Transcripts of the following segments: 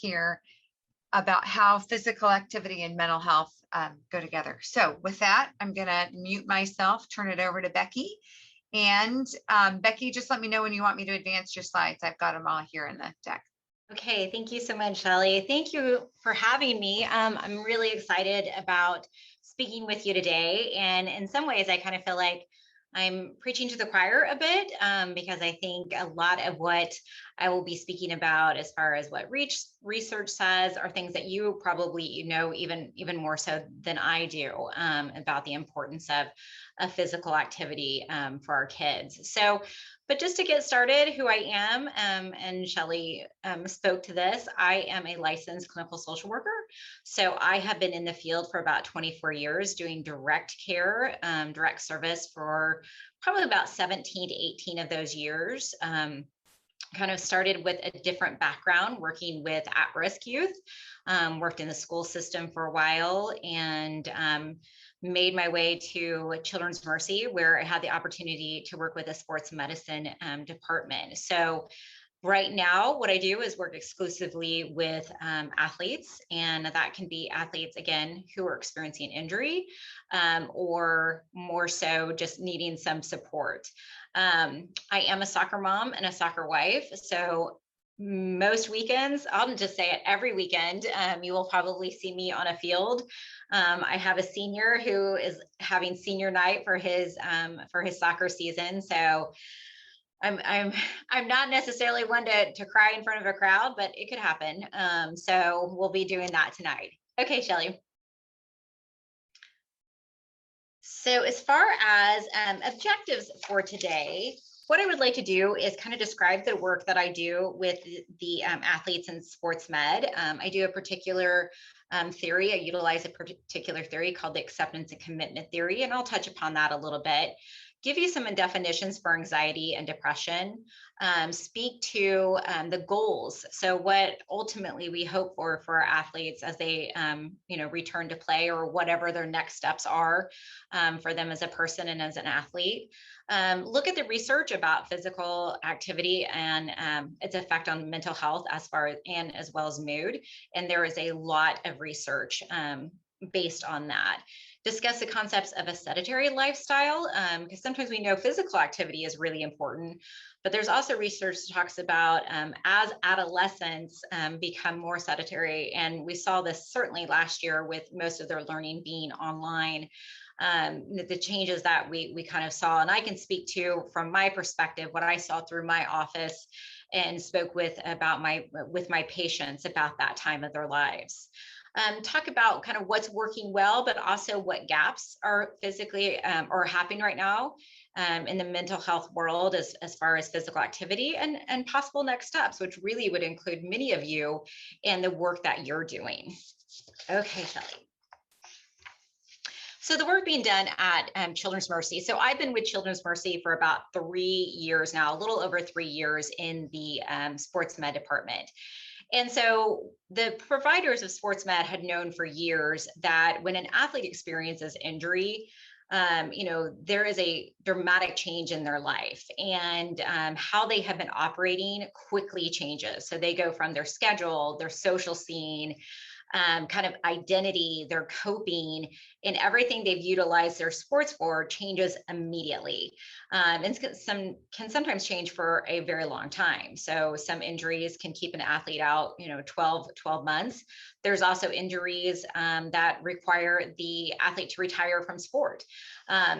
hear about how physical activity and mental health go together. So with that, I'm going to mute myself, turn it over to Becky. And Becky, just let me know when you want me to advance your slides. I've got them all here in the deck. Okay, thank you so much, Shelly. Thank you for having me. I'm really excited about speaking with you today. And in some ways, I kind of feel like I'm preaching to the choir a bit because I think a lot of what I will be speaking about as far as what research says are things that you probably know even more so than I do about the importance of physical activity for our kids. So, but just to get started, who I am, and Shelly spoke to this, I am a licensed clinical social worker. So I have been in the field for about 24 years doing direct care, direct service for probably about 17 to 18 of those years. Kind of started with a different background, working with at-risk youth, worked in the school system for a while, and made my way to Children's Mercy, where I had the opportunity to work with a sports medicine department. So right now, what I do is work exclusively with athletes, and that can be athletes, again, who are experiencing injury or more so just needing some support. I am a soccer mom and a soccer wife, so most weekends, I'll just say it, every weekend, you will probably see me on a field. I have a senior who is having senior night for his soccer season, so I'm not necessarily one to cry in front of a crowd, but it could happen. So we'll be doing that tonight. Okay, Shelly. So as far as objectives for today, what I would like to do is kind of describe the work that I do with the athletes in sports med. I do a particular theory. I utilize a particular theory called the acceptance and commitment theory, and I'll touch upon that a little bit. Give you some definitions for anxiety and depression, speak to the goals. So what ultimately we hope for our athletes as they return to play, or whatever their next steps are for them as a person and as an athlete. Look at the research about physical activity and its effect on mental health as well as mood. And there is a lot of research based on that. Discuss the concepts of a sedentary lifestyle, because sometimes we know physical activity is really important, but there's also research that talks about as adolescents become more sedentary, and we saw this certainly last year with most of their learning being online, the changes that we kind of saw. And I can speak to, from my perspective, what I saw through my office and spoke with my patients about that time of their lives. Talk about kind of what's working well, but also what gaps are physically or happening right now in the mental health world as far as physical activity and possible next steps, which really would include many of you in the work that you're doing. Okay, Shelly. So the work being done at Children's Mercy. So I've been with Children's Mercy for about 3 years now, a little over 3 years in the sports med department. And so the providers of sports med had known for years that when an athlete experiences injury, there is a dramatic change in their life, and how they have been operating quickly changes. So they go from their schedule, their social scene, kind of identity, their coping, and everything they've utilized their sports for changes immediately. And can sometimes change for a very long time. So some injuries can keep an athlete out, 12 months. There's also injuries that require the athlete to retire from sport.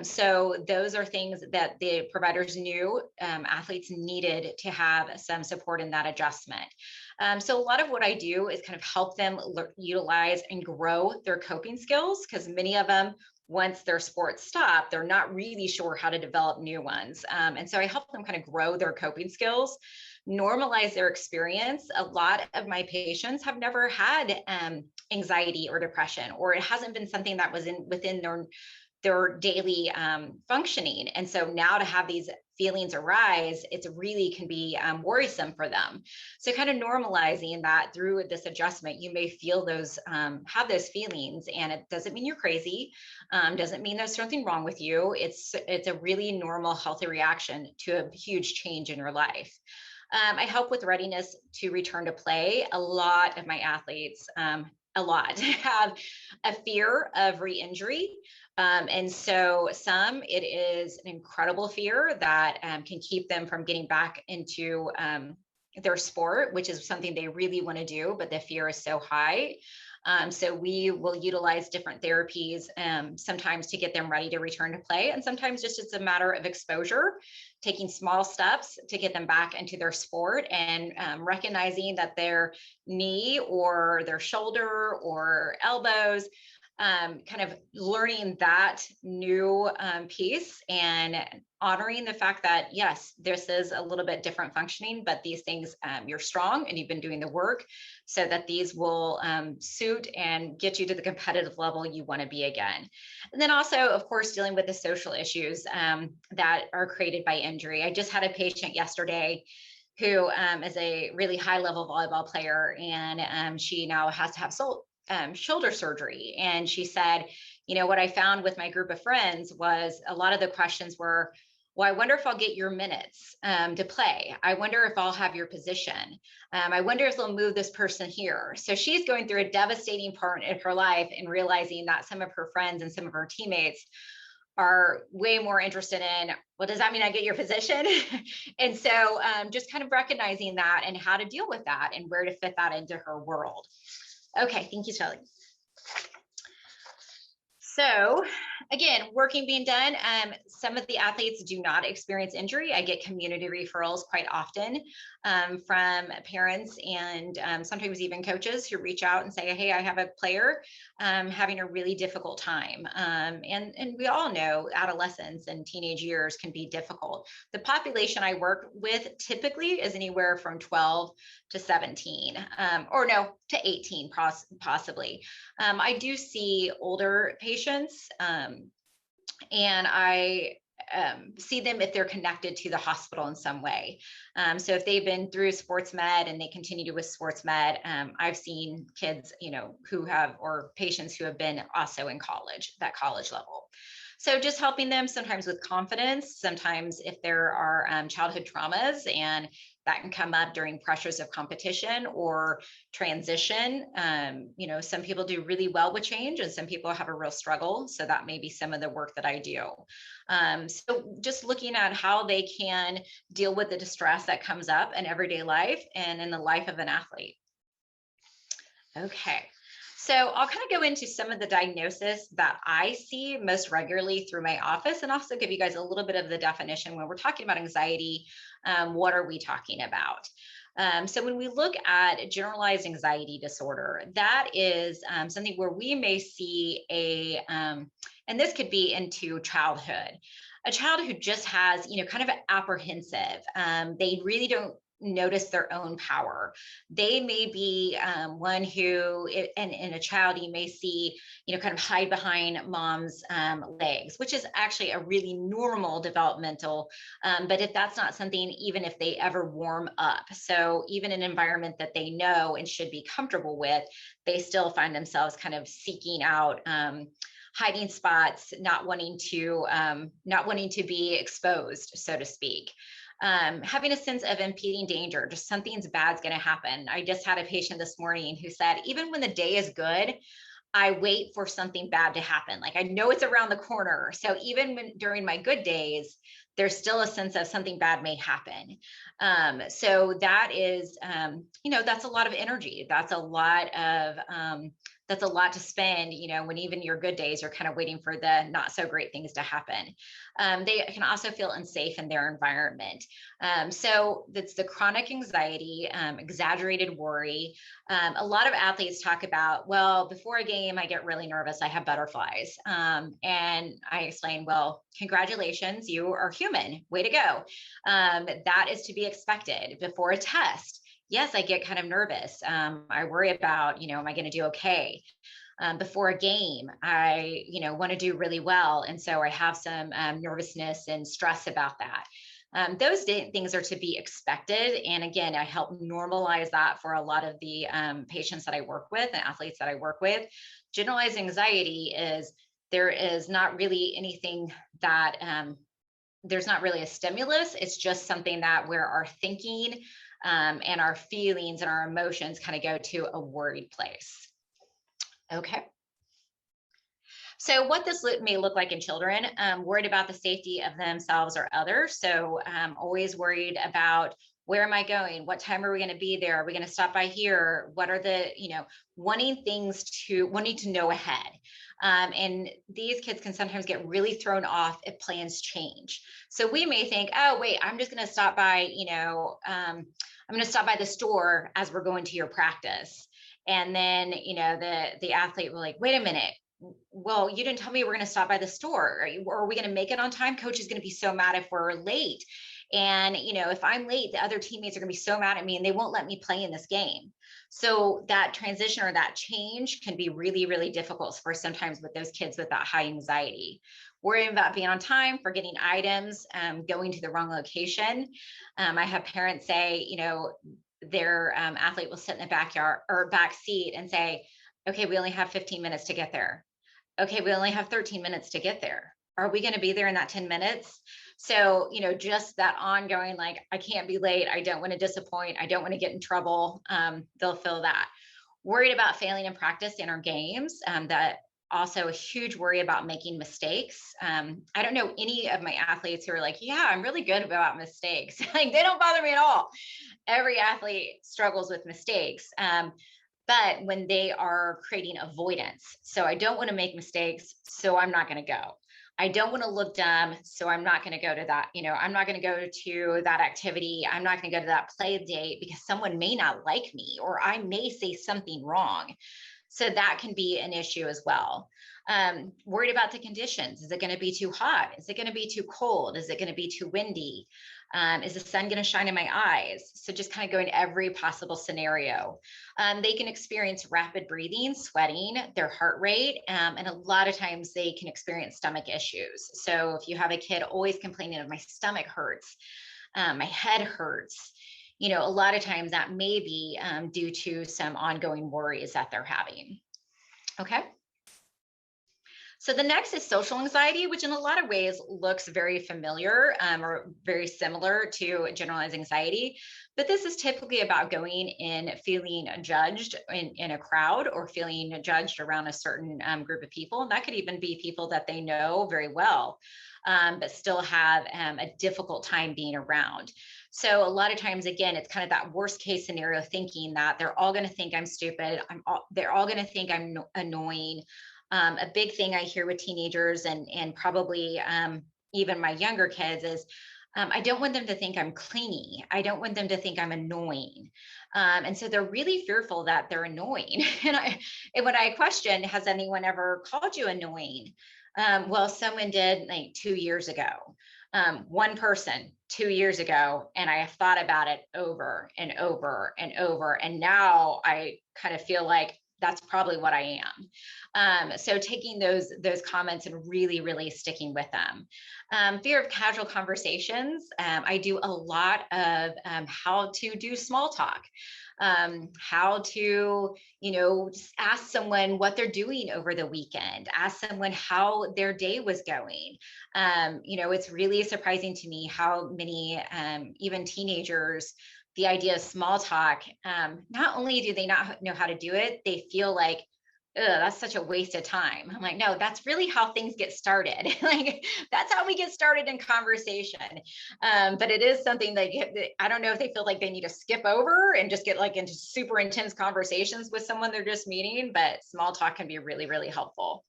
So those are things that the providers knew athletes needed to have some support in that adjustment. So a lot of what I do is kind of help them utilize and grow their coping skills, because many of them, once their sports stop, they're not really sure how to develop new ones. And so I help them kind of grow their coping skills, normalize their experience. A lot of my patients have never had anxiety or depression, or it hasn't been something that was within their daily functioning. And so now to have these feelings arise, it really can be worrisome for them. So kind of normalizing that through this adjustment, you may feel those, have those feelings, and it doesn't mean you're crazy, doesn't mean there's something wrong with you. It's a really normal, healthy reaction to a huge change in your life. I help with readiness to return to play. A lot of my athletes, a lot have a fear of re-injury. And so some, it is an incredible fear that can keep them from getting back into their sport, which is something they really want to do, but the fear is so high. So we will utilize different therapies sometimes to get them ready to return to play. And sometimes just it's a matter of exposure, taking small steps to get them back into their sport, and recognizing that their knee or their shoulder or elbows, kind of learning that new piece and honoring the fact that, yes, this is a little bit different functioning, but these things, you're strong and you've been doing the work so that these will suit and get you to the competitive level you want to be again. And then also, of course, dealing with the social issues that are created by injury. I just had a patient yesterday who is a really high level volleyball player, and she now has to have shoulder surgery. And she said, what I found with my group of friends was a lot of the questions were, well, I wonder if I'll get your minutes to play. I wonder if I'll have your position. I wonder if they'll move this person here. So she's going through a devastating part in her life and realizing that some of her friends and some of her teammates are way more interested in, well, does that mean I get your position? And so just kind of recognizing that and how to deal with that and where to fit that into her world. Okay, thank you, Shelly. So again, working being done. Some of the athletes do not experience injury. I get community referrals quite often from parents and sometimes even coaches who reach out and say, hey, I have a player having a really difficult time. And we all know adolescence and teenage years can be difficult. The population I work with typically is anywhere from 12 to 17, or no, to 18 possibly. I do see older patients, and I see them if they're connected to the hospital in some way. So if they've been through sports med and they continue with sports med, I've seen kids, who have, or patients who have been also in college, that college level. So just helping them sometimes with confidence, sometimes if there are childhood traumas, and that can come up during pressures of competition or transition. Some people do really well with change and some people have a real struggle. So that may be some of the work that I do. So just looking at how they can deal with the distress that comes up in everyday life and in the life of an athlete. Okay. So I'll kind of go into some of the diagnosis that I see most regularly through my office, and also give you guys a little bit of the definition. When we're talking about anxiety, what are we talking about? So when we look at generalized anxiety disorder, that is something where we may see and this could be into childhood, a child who just has, kind of apprehensive. They really don't notice their own power. They may be one who, in a child, you may see, kind of hide behind mom's legs, which is actually a really normal developmental, but if that's not something, even if they ever warm up, so even an environment that they know and should be comfortable with, they still find themselves kind of seeking out hiding spots, not wanting to be exposed, so to speak. Having a sense of impending danger, just something's bad's going to happen. I just had a patient this morning who said, even when the day is good, I wait for something bad to happen. Like I know it's around the corner. So even during my good days, there's still a sense of something bad may happen. So that is, that's a lot of energy. That's a lot to spend, when even your good days are kind of waiting for the not so great things to happen. They can also feel unsafe in their environment. So that's the chronic anxiety, exaggerated worry. A lot of athletes talk about, well, before a game, I get really nervous. I have butterflies. And I explain, well, congratulations, you are human. Way to go. That is to be expected before a test. Yes, I get kind of nervous. I worry about, am I going to do okay? Before a game, I, want to do really well. And so I have some nervousness and stress about that. Those things are to be expected. And again, I help normalize that for a lot of the patients that I work with and athletes that I work with. Generalized anxiety is, there is not really anything that there's not really a stimulus. It's just something that where our thinking and our feelings and our emotions kind of go to a worried place. Okay. So what this may look like in children, worried about the safety of themselves or others. So always worried about, where am I going? What time are we going to be there? Are we going to stop by here? What are the, wanting to know ahead. And these kids can sometimes get really thrown off if plans change. So we may think, oh, wait, I'm just going to stop by, I'm going to stop by the store as we're going to your practice. And then, the athlete will like, wait a minute. Well, you didn't tell me we're going to stop by the store. Are we going to make it on time? Coach is going to be so mad if we're late. And, if I'm late, the other teammates are going to be so mad at me and they won't let me play in this game. So that transition or that change can be really, really difficult for sometimes with those kids with that high anxiety. Worrying about being on time, forgetting items, going to the wrong location. I have parents say, their athlete will sit in the backyard or back seat and say, okay, we only have 15 minutes to get there. Okay, we only have 13 minutes to get there. Are we going to be there in that 10 minutes? So, just that ongoing, like, I can't be late. I don't want to disappoint. I don't want to get in trouble. They'll feel that. Worried about failing in practice in our games. That also a huge worry about making mistakes. I don't know any of my athletes who are like, yeah, I'm really good about mistakes. Like, they don't bother me at all. Every athlete struggles with mistakes. But when they are creating avoidance, so I don't want to make mistakes, so I'm not going to go. I don't want to look dumb, so I'm not going to go to that. I'm not going to go to that activity. I'm not going to go to that play date because someone may not like me, or I may say something wrong. So that can be an issue as well. Worried about the conditions. Is it going to be too hot? Is it going to be too cold? Is it going to be too windy? Is the sun going to shine in my eyes? So just kind of going to every possible scenario. They can experience rapid breathing, sweating, their heart rate, and a lot of times they can experience stomach issues. So if you have a kid always complaining of my stomach hurts, my head hurts, a lot of times that may be due to some ongoing worries that they're having. Okay. So the next is social anxiety, which in a lot of ways looks very familiar or very similar to generalized anxiety. But this is typically about going in feeling judged in a crowd or feeling judged around a certain group of people. And that could even be people that they know very well, but still have a difficult time being around. So a lot of times, again, it's kind of that worst case scenario thinking that they're all going to think I'm stupid. They're all going to think I'm annoying. A big thing I hear with teenagers and probably even my younger kids is I don't want them to think I'm clingy. I don't want them to think I'm annoying. And so they're really fearful that they're annoying. And when I question, has anyone ever called you annoying? Well, someone did like 2 years ago. One person 2 years ago, and I have thought about it over and over and over. And now I kind of feel like that's probably what I am. So taking those comments and really, really sticking with them. Fear of casual conversations. I do a lot of how to do small talk. How to, just ask someone what they're doing over the weekend, ask someone how their day was going. It's really surprising to me how many, even teenagers, the idea of small talk, not only do they not know how to do it, they feel like, ugh, that's such a waste of time. I'm like, no, that's really how things get started. Like, that's how we get started in conversation. But it is something that I don't know if they feel like they need to skip over and just get like into super intense conversations with someone they're just meeting, but small talk can be really, really helpful.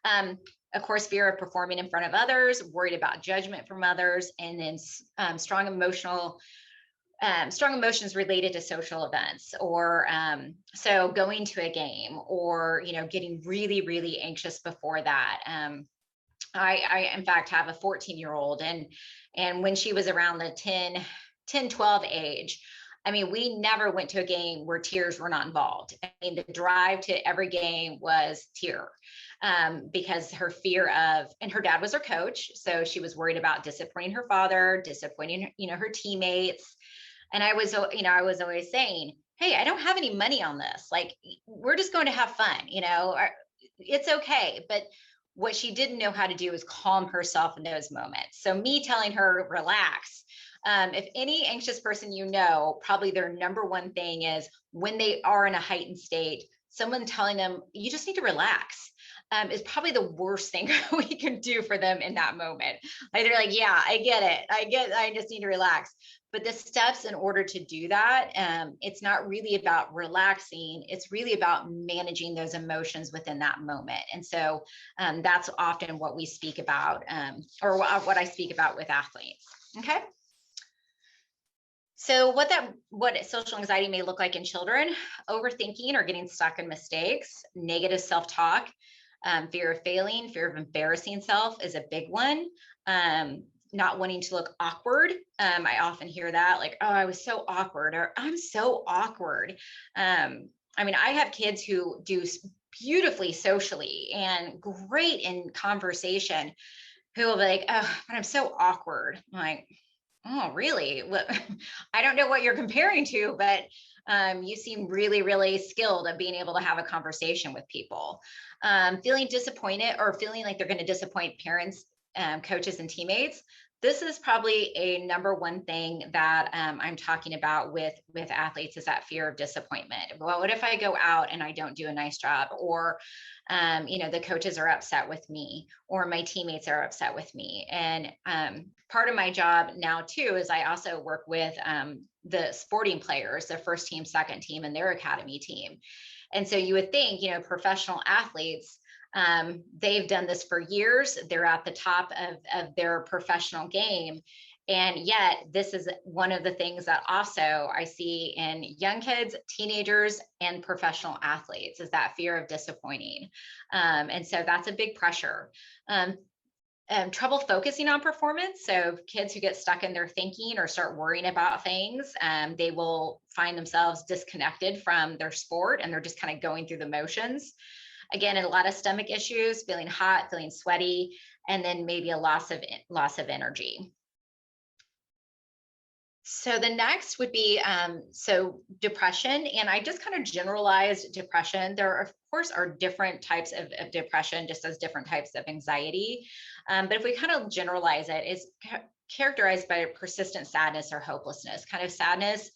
Of course, fear of performing in front of others, worried about judgment from others, and then strong emotions related to social events, or so going to a game, or getting really, really anxious before that. I in fact have a 14-year-old, and when she was around the 10, 12 age, I mean, we never went to a game where tears were not involved. I mean, the drive to every game was tear, because her fear of, and her dad was her coach, so she was worried about disappointing her father, disappointing her teammates. And I was always saying, hey, I don't have any money on this. Like, we're just going to have fun, it's okay. But what she didn't know how to do is calm herself in those moments. So me telling her, relax. If any anxious person you know, probably their number one thing is when they are in a heightened state, someone telling them, you just need to relax, is probably the worst thing we can do for them in that moment. Like they're like, yeah, I get it. I just need to relax. But the steps in order to do that, it's not really about relaxing. It's really about managing those emotions within that moment. And so that's often what we speak about, or what I speak about with athletes. Okay. So what social anxiety may look like in children: overthinking or getting stuck in mistakes, negative self-talk, fear of failing, fear of embarrassing self is a big one. Not wanting to look awkward. I often hear that, like, oh, I was so awkward, or I'm so awkward. I mean, I have kids who do beautifully socially and great in conversation, who will be like, oh, but I'm so awkward. I'm like, oh, really? Well, I don't know what you're comparing to, but you seem really, really skilled at being able to have a conversation with people. Feeling disappointed or feeling like they're going to disappoint parents, coaches, and teammates. This is probably a number one thing that I'm talking about with athletes, is that fear of disappointment. Well, what if I go out and I don't do a nice job, or the coaches are upset with me, or my teammates are upset with me? And part of my job now too is I also work with the sporting players, the first team, second team, and their academy team. And so you would think, professional athletes, they've done this for years. They're at the top of their professional game. And yet this is one of the things that also I see in young kids, teenagers, and professional athletes, is that fear of disappointing. And so that's a big pressure. Trouble focusing on performance. So kids who get stuck in their thinking or start worrying about things, they will find themselves disconnected from their sport, and they're just kind of going through the motions. Again, a lot of stomach issues, feeling hot, feeling sweaty, and then maybe a loss of energy. So the next would be depression, and I just kind of generalized depression. There are, of course, are different types of depression, just as different types of anxiety. But if we kind of generalize it, it's characterized by persistent sadness or hopelessness, kind of sadness,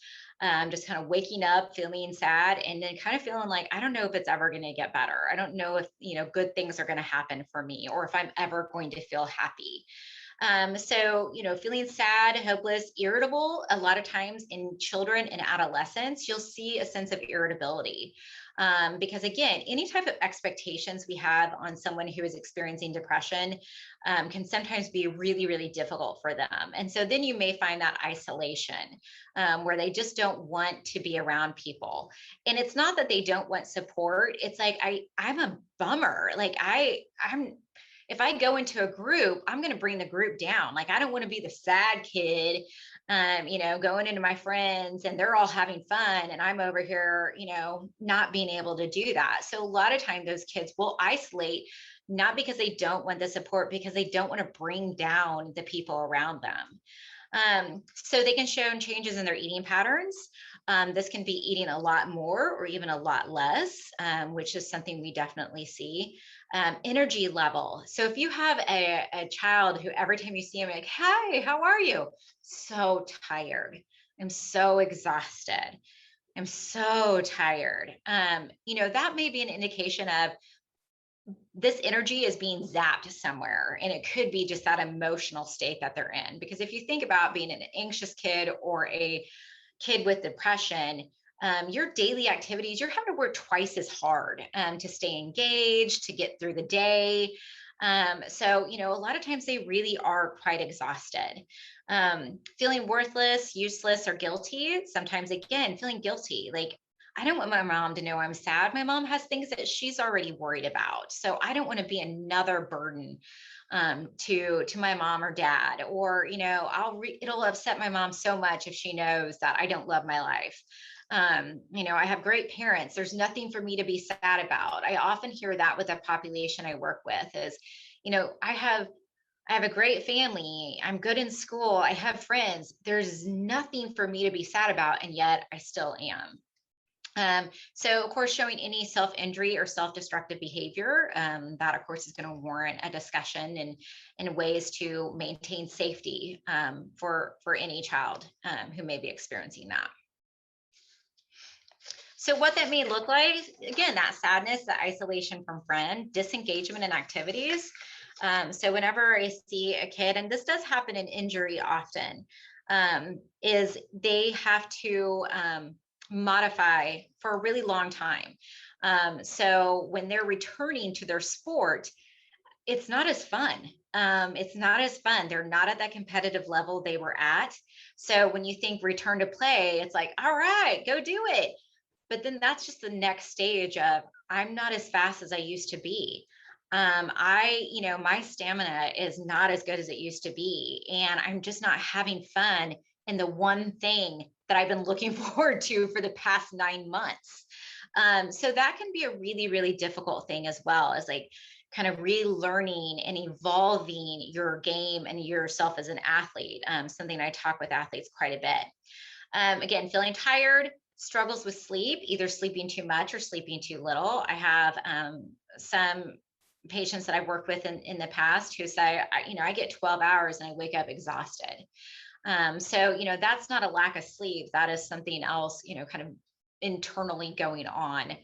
just kind of waking up feeling sad, and then kind of feeling like, I don't know if it's ever going to get better. I don't know if good things are going to happen for me, or if I'm ever going to feel happy. So, feeling sad, hopeless, irritable. A lot of times in children and adolescents, you'll see a sense of irritability. Because again, any type of expectations we have on someone who is experiencing depression can sometimes be really, really difficult for them. And so then you may find that isolation, where they just don't want to be around people. And it's not that they don't want support. It's like, I'm a bummer. Like if I go into a group, I'm going to bring the group down. Like, I don't want to be the sad kid, going into my friends and they're all having fun, and I'm over here, not being able to do that. So a lot of times those kids will isolate, not because they don't want the support, because they don't want to bring down the people around them. So they can show changes in their eating patterns. This can be eating a lot more or even a lot less, which is something we definitely see. Energy level. So if you have a child who every time you see him, like, hey, how are you? So tired. I'm so exhausted. I'm so tired. That may be an indication of this energy is being zapped somewhere, and it could be just that emotional state that they're in. Because if you think about being an anxious kid or a kid with depression, your daily activities, you're having to work twice as hard to stay engaged, to get through the day. So, a lot of times they really are quite exhausted. Feeling worthless, useless, or guilty. Sometimes, again, feeling guilty. Like, I don't want my mom to know I'm sad. My mom has things that she's already worried about. So I don't want to be another burden to my mom or dad, or, it'll upset my mom so much if she knows that I don't love my life. I have great parents. There's nothing for me to be sad about. I often hear that with the population I work with is, I have a great family. I'm good in school. I have friends. There's nothing for me to be sad about. And yet I still am. So of course, showing any self-injury or self-destructive behavior, that of course is going to warrant a discussion and ways to maintain safety for any child who may be experiencing that. So what that may look like, again, that sadness, the isolation from friend, disengagement in activities. So whenever I see a kid, and this does happen in injury often, is they have to modify for a really long time. So when they're returning to their sport, it's not as fun. It's not as fun. They're not at that competitive level they were at. So when you think return to play, it's like, all right, go do it. But then that's just the next stage of I'm not as fast as I used to be. My stamina is not as good as it used to be. And I'm just not having fun in the one thing that I've been looking forward to for the past 9 months. So that can be a really, really difficult thing as well, as like kind of relearning and evolving your game and yourself as an athlete. Something I talk with athletes quite a bit. Again, feeling tired, struggles with sleep, either sleeping too much or sleeping too little. I have some patients that I've worked with in the past who say, I get 12 hours and I wake up exhausted. So that's not a lack of sleep. That is something else, kind of internally going on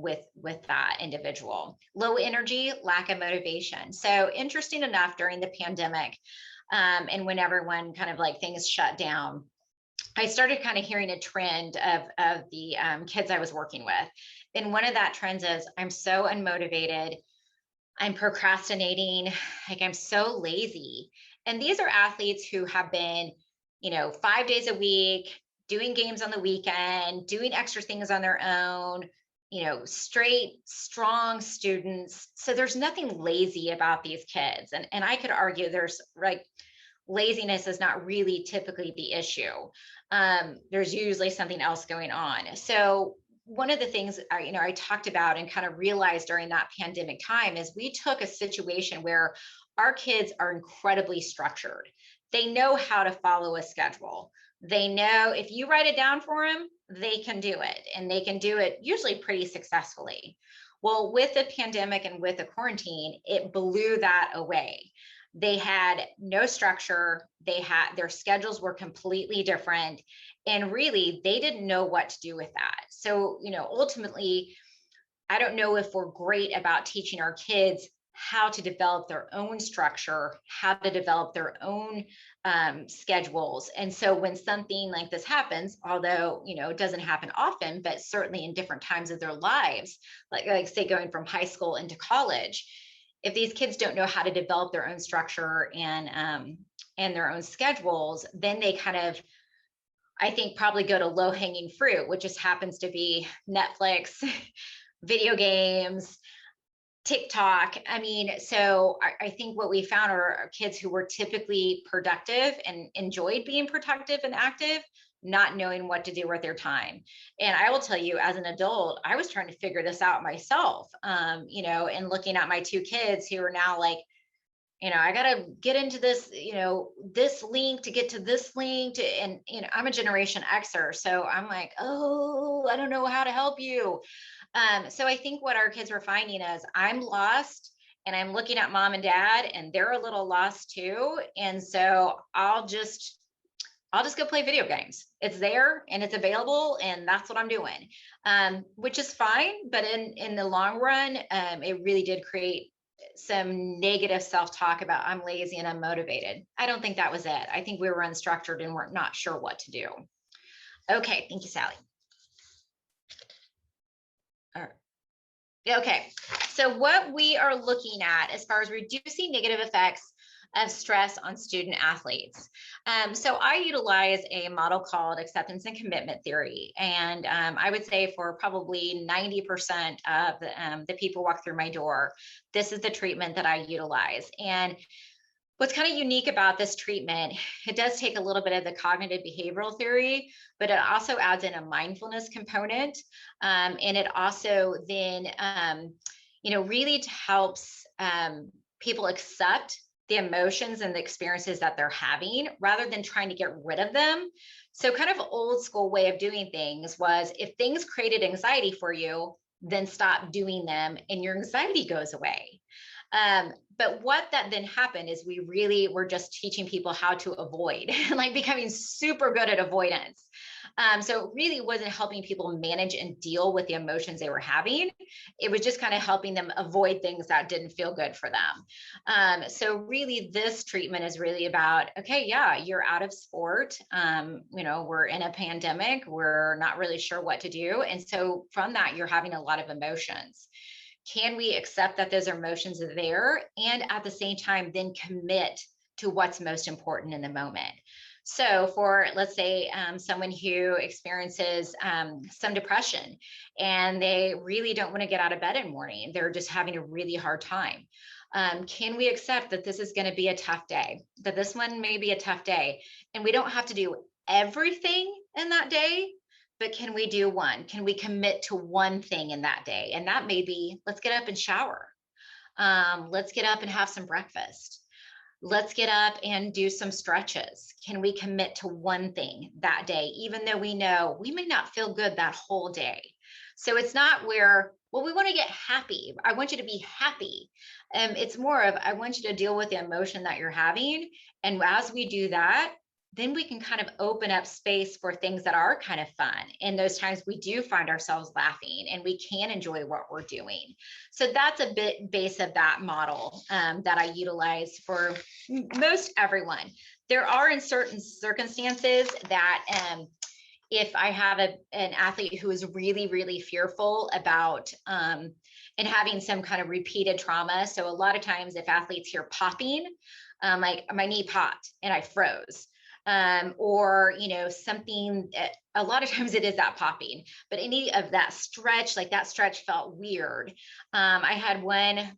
with that individual. Low energy, lack of motivation. So interesting enough, during the pandemic, and when everyone kind of like things shut down, I started kind of hearing a trend of the kids I was working with. And one of that trends is I'm so unmotivated. I'm procrastinating. Like I'm so lazy. And these are athletes who have been, 5 days a week, doing games on the weekend, doing extra things on their own, straight, strong students. So there's nothing lazy about these kids. And I could argue there's like, laziness is not really typically the issue. There's usually something else going on. So one of the things I talked about and kind of realized during that pandemic time is we took a situation where our kids are incredibly structured. They know how to follow a schedule. They know if you write it down for them, they can do it, and they can do it usually pretty successfully. Well, with the pandemic and with the quarantine, it blew that away. They had no structure. Their schedules were completely different. And really, they didn't know what to do with that. So, ultimately, I don't know if we're great about teaching our kids how to develop their own structure, how to develop their own schedules. And so when something like this happens, although, it doesn't happen often, but certainly in different times of their lives, like say going from high school into college, if these kids don't know how to develop their own structure and their own schedules, then they kind of, I think, probably go to low hanging fruit, which just happens to be Netflix, video games, TikTok. I mean, so I think what we found are kids who were typically productive and enjoyed being productive and active, not knowing what to do with their time. And I will tell you, as an adult, I was trying to figure this out myself, and looking at my 2 kids who are now like, I got to get into this, this link to get to this link and, I'm a Generation Xer. So I'm like, oh, I don't know how to help you. So I think what our kids were finding is I'm lost and I'm looking at mom and dad and they're a little lost too. And so I'll just go play video games. It's there and it's available, and that's what I'm doing, which is fine. But in the long run, it really did create some negative self-talk about I'm lazy and unmotivated. I don't think that was it. I think we were unstructured and we're not sure what to do. Okay, thank you, Sally. All right. Okay, so what we are looking at as far as reducing negative effects of stress on student athletes. So I utilize a model called acceptance and commitment theory. And I would say for probably 90% of the people walk through my door, this is the treatment that I utilize. And what's kind of unique about this treatment, it does take a little bit of the cognitive behavioral theory, but it also adds in a mindfulness component. And it also then, really helps people accept the emotions and the experiences that they're having rather than trying to get rid of them, So kind of old school way of doing things was, if things created anxiety for you, then stop doing them and your anxiety goes away. But what that then happened is we really were just teaching people how to avoid, like becoming super good at avoidance. So it really wasn't helping people manage and deal with the emotions they were having. It was just kind of helping them avoid things that didn't feel good for them. So really this treatment is really about, okay, yeah, you're out of sport. We're in a pandemic. We're not really sure what to do. And so from that, you're having a lot of emotions. Can we accept that those emotions are there, and at the same time then commit to what's most important in the moment? So for, let's say, someone who experiences some depression and they really don't want to get out of bed in the morning, they're just having a really hard time. Can we accept that this is going to be a tough day, that this one may be a tough day, and we don't have to do everything in that day, but can we do one? Can we commit to one thing in that day? And that may be, let's get up and shower. Let's get up and have some breakfast. Let's get up and do some stretches. Can we commit to one thing that day, even though we know we may not feel good that whole day? So it's not where, well, we want to get happy. I want you to be happy. It's more of, I want you to deal with the emotion that you're having. And as we do that, then we can kind of open up space for things that are kind of fun. And those times we do find ourselves laughing and we can enjoy what we're doing. So that's a bit base of that model that I utilize for most everyone. There are in certain circumstances that if I have an athlete who is really, really fearful about and having some kind of repeated trauma. So a lot of times if athletes hear popping, like my knee popped and I froze. Or something, a lot of times it is that popping, but any of that stretch, like that stretch felt weird. I had one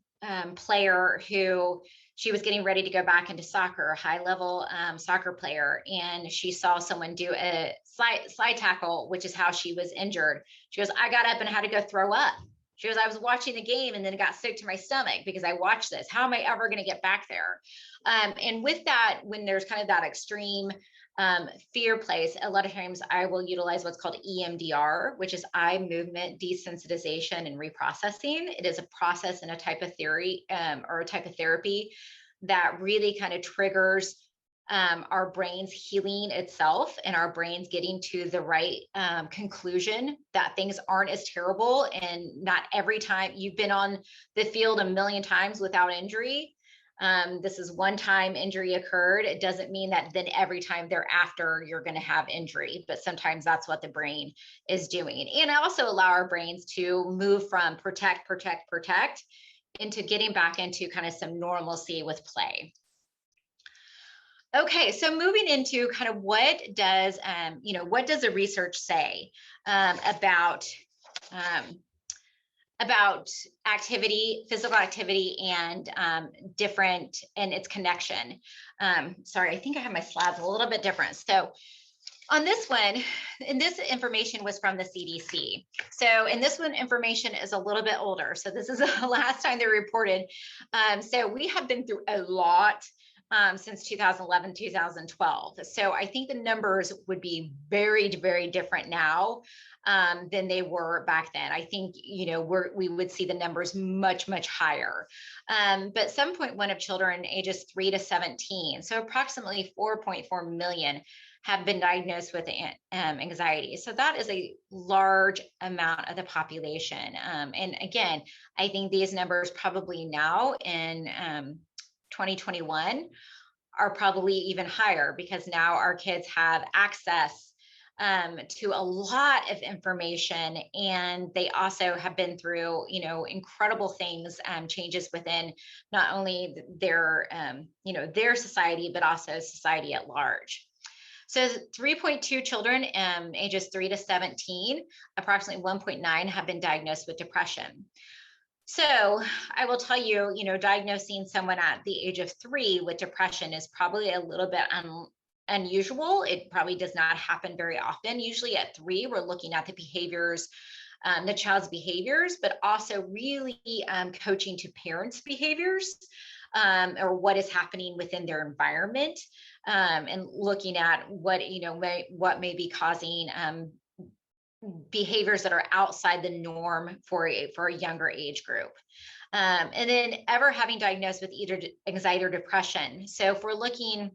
player who, she was getting ready to go back into soccer, a high level soccer player, and she saw someone do a slide tackle, which is how she was injured. She goes, I got up and had to go throw up. She goes, I was watching the game and then it got sick to my stomach because I watched this. How am I ever going to get back there? And with that, when there's kind of that extreme fear place, a lot of times I will utilize what's called EMDR, which is eye movement desensitization and reprocessing. It is a process and a type of theory or a type of therapy that really kind of triggers our brain's healing itself and our brains getting to the right conclusion that things aren't as terrible. And not every time you've been on the field a million times without injury. This is one time injury occurred. It doesn't mean that then every time thereafter you're going to have injury, but sometimes that's what the brain is doing. And also allow our brains to move from protect into getting back into kind of some normalcy with play. Okay, so moving into kind of what does the research say about activity, physical activity, and its connection. Sorry, I think I have my slides a little bit different. So on this one, and this information was from the CDC. So, and this one information is a little bit older. So this is the last time they reported. So we have been through a lot since 2011, 2012. So I think the numbers would be very, very different now than they were back then. I think, we would see the numbers much, much higher. But 7.1 of children ages 3 to 17, so approximately 4.4 million have been diagnosed with anxiety. So that is a large amount of the population. And again, I think these numbers probably now in 2021 are probably even higher because now our kids have access to a lot of information, and they also have been through, incredible things, changes within not only their society, but also society at large. So 3.2 children ages 3 to 17, approximately 1.9 have been diagnosed with depression. So I will tell you, diagnosing someone at the age of 3 with depression is probably a little bit unusual. It probably does not happen very often. Usually at 3, we're looking at the behaviors, the child's behaviors, but also really coaching to parents' behaviors. or what is happening within their environment, and looking at what, what may be causing behaviors that are outside the norm for a younger age group. And then ever having diagnosed with either anxiety or depression. So if we're looking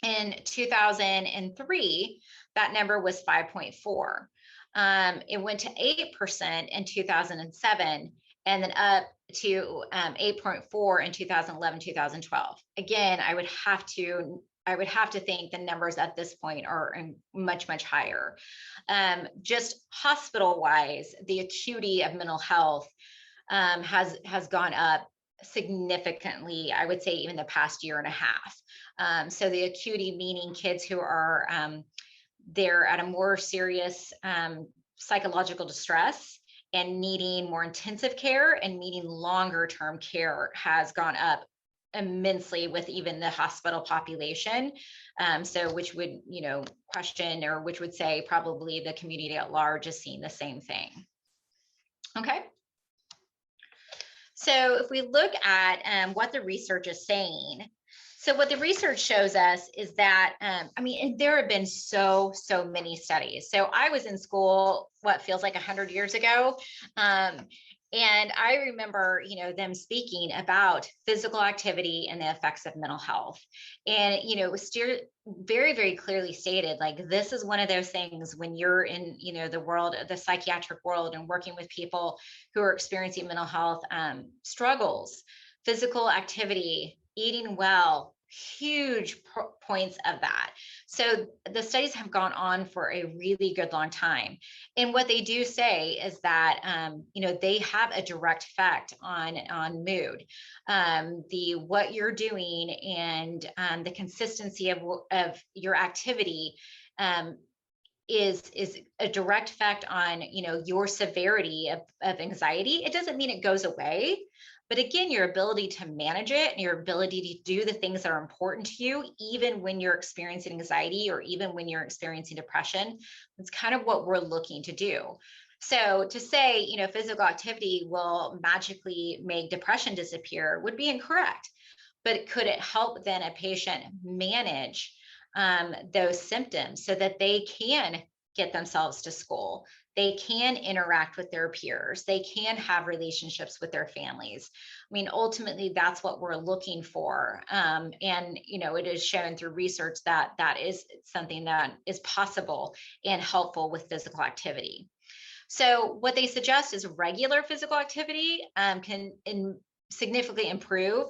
in 2003, that number was 5.4. It went to 8% in 2007, and then up to 8.4 in 2011, 2012. Again, I would have to think the numbers at this point are much, much higher. Just hospital wise, the acuity of mental health has gone up significantly, I would say even the past year and a half. So the acuity meaning kids who are they're at a more serious psychological distress and needing more intensive care and needing longer term care has gone up immensely with even the hospital population. So which would, question, or which would say probably the community at large is seeing the same thing. Okay. So if we look at what the research is saying, so what the research shows us is that, there have been so many studies. So I was in school, what feels like 100 years ago. And I remember, them speaking about physical activity and the effects of mental health. And, it was very, very clearly stated, like, this is one of those things when you're in, the world, the psychiatric world, and working with people who are experiencing mental health struggles, physical activity, eating well, huge points of that. So the studies have gone on for a really good long time. And what they do say is that, they have a direct effect on mood. What you're doing and the consistency of your activity is a direct effect on, your severity of anxiety. It doesn't mean it goes away, but again, your ability to manage it and your ability to do the things that are important to you, even when you're experiencing anxiety or even when you're experiencing depression, that's kind of what we're looking to do. So to say, physical activity will magically make depression disappear would be incorrect. But could it help then a patient manage those symptoms so that they can get themselves to school, they can interact with their peers, they can have relationships with their families? Ultimately, that's what we're looking for. And, it is shown through research that that is something that is possible and helpful with physical activity. So what they suggest is regular physical activity can significantly improve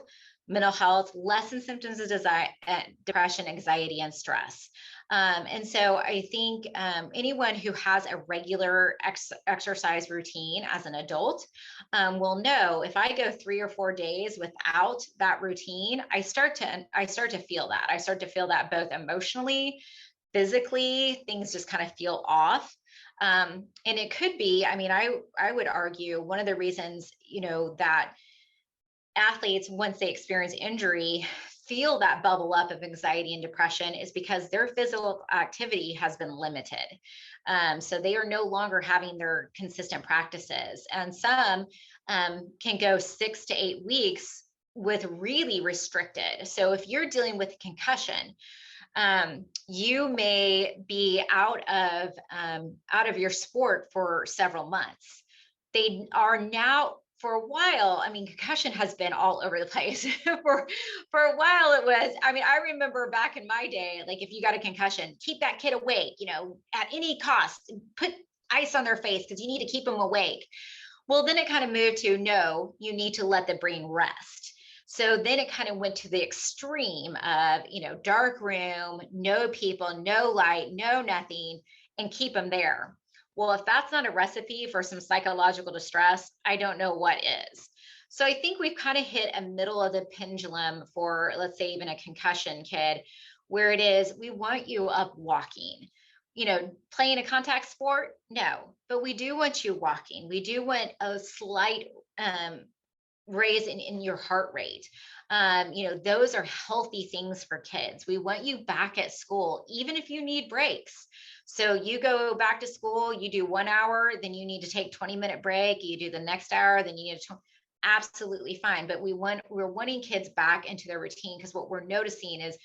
mental health, lessen symptoms of depression, anxiety, and stress. And so I think anyone who has a regular exercise routine as an adult will know, if I go 3 or 4 days without that routine, I start to feel that. I start to feel that both emotionally, physically, things just kind of feel off. And it could be, I would argue one of the reasons, that athletes, once they experience injury, feel that bubble up of anxiety and depression is because their physical activity has been limited. So they are no longer having their consistent practices. And some can go 6 to 8 weeks with really restricted. So if you're dealing with a concussion, you may be out of your sport for several months. They are now, for a while, concussion has been all over the place. for a while it was, I remember back in my day, like, if you got a concussion, keep that kid awake, at any cost, put ice on their face because you need to keep them awake. Well, then it kind of moved to, no, you need to let the brain rest. So then it kind of went to the extreme of, dark room, no people, no light, no nothing, and keep them there. Well, if that's not a recipe for some psychological distress, I don't know what is. So I think we've kind of hit a middle of the pendulum for, let's say, even a concussion kid, where it is, we want you up walking. Playing a contact sport? No, but we do want you walking. We do want a slight raise in your heart rate. Those are healthy things for kids. We want you back at school, even if you need breaks. So you go back to school, you do 1 hour, then you need to take 20-minute break. You do the next hour, then you need to, absolutely fine. But we're wanting kids back into their routine, because what we're noticing is,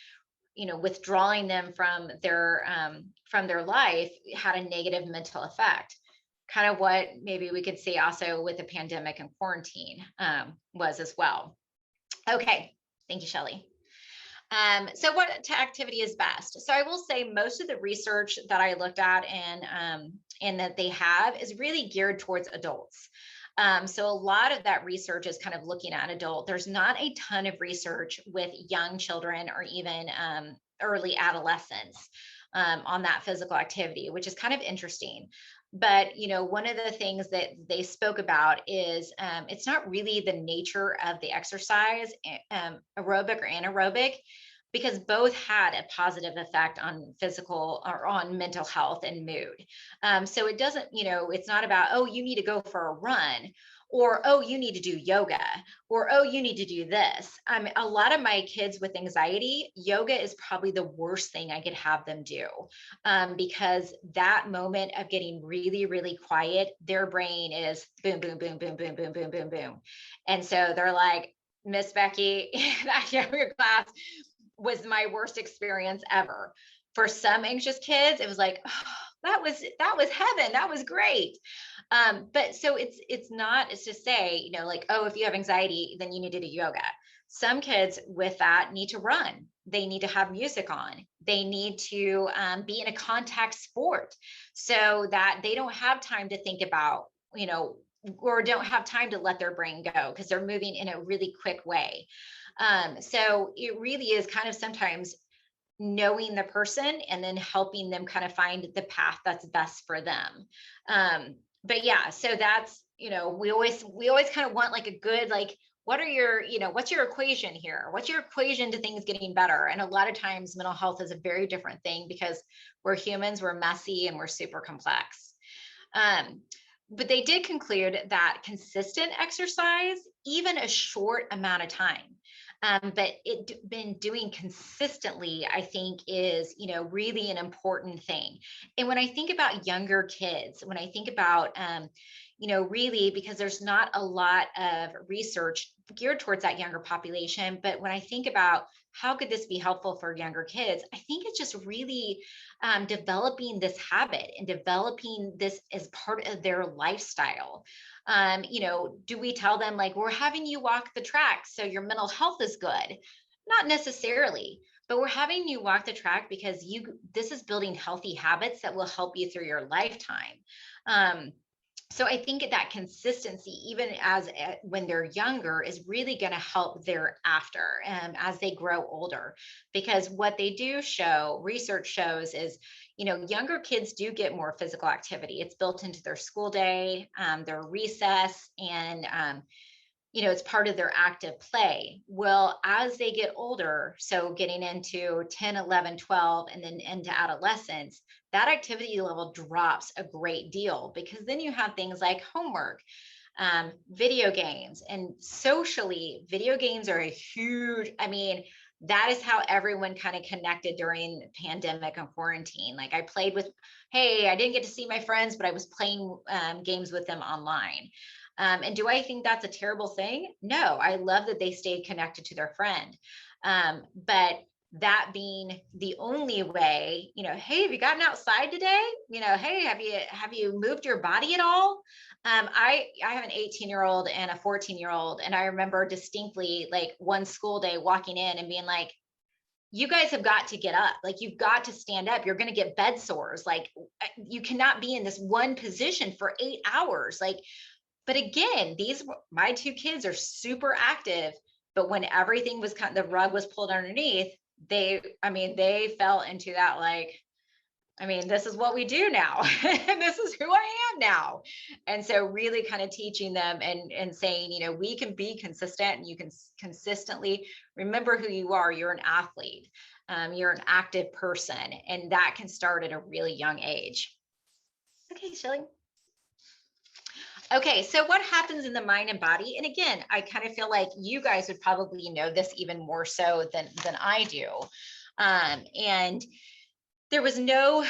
withdrawing them from their life had a negative mental effect. Kind of what maybe we could see also with the pandemic and quarantine was as well. Okay, thank you, Shelley. So what activity is best? So I will say most of the research that I looked at and that they have is really geared towards adults. So a lot of that research is kind of looking at adult. There's not a ton of research with young children or even early adolescents on that physical activity, which is kind of interesting. But one of the things that they spoke about is it's not really the nature of the exercise, aerobic or anaerobic, because both had a positive effect on physical or on mental health and mood. So it doesn't, it's not about, oh, you need to go for a run, or, oh, you need to do yoga, or, oh, you need to do this. A lot of my kids with anxiety, yoga is probably the worst thing I could have them do, because that moment of getting really, really quiet, their brain is boom, boom, boom, boom, boom, boom, boom, boom, boom. And so they're like, Miss Becky, that yoga class was my worst experience ever. For some anxious kids, it was like, oh, that was heaven. That was great. But so it's to say, like, oh, if you have anxiety, then you need to do yoga. Some kids with that need to run. They need to have music on. They need to be in a contact sport so that they don't have time to think about, or don't have time to let their brain go because they're moving in a really quick way. So it really is kind of sometimes knowing the person and then helping them kind of find the path that's best for them. But yeah, so that's, we always kind of want like a good, like, what are your, what's your equation here? What's your equation to things getting better? And a lot of times mental health is a very different thing because we're humans, we're messy, and we're super complex. But they did conclude that consistent exercise, even a short amount of time, but it been doing consistently, I think is, really an important thing. And when I think about younger kids, when I think about, really, because there's not a lot of research geared towards that younger population, but when I think about how could this be helpful for younger kids, I think it's just really developing this habit and developing this as part of their lifestyle. Do we tell them like, we're having you walk the track so your mental health is good? Not necessarily, but we're having you walk the track because this is building healthy habits that will help you through your lifetime. So I think that consistency, even as when they're younger, is really going to help thereafter as they grow older, because what they do show, research shows, is younger kids do get more physical activity. It's built into their school day, their recess, and it's part of their active play. Well, as they get older, so getting into 10, 11, 12, and then into adolescence, that activity level drops a great deal, because then you have things like homework, video games, and socially, video games are a huge, that is how everyone kind of connected during the pandemic and quarantine. Like I played with, hey, I didn't get to see my friends, but I was playing games with them online. And do I think that's a terrible thing? No, I love that they stayed connected to their friend. But that being the only way, hey, have you gotten outside today? Hey, have you moved your body at all? I have an 18-year-old and a 14-year-old, and I remember distinctly like one school day walking in and being like, you guys have got to get up. Like, you've got to stand up. You're going to get bed sores. Like, you cannot be in this one position for 8 hours. Like, but again, my two kids are super active, but when everything was the rug was pulled underneath, they fell into that, like, this is what we do now. And this is who I am now. And so really kind of teaching them and saying, we can be consistent, and you can consistently remember who you are. You're an athlete. You're an active person, and that can start at a really young age. Okay, Shelley. Okay, so what happens in the mind and body? And again, I kind of feel like you guys would probably know this even more so than I do. And there was no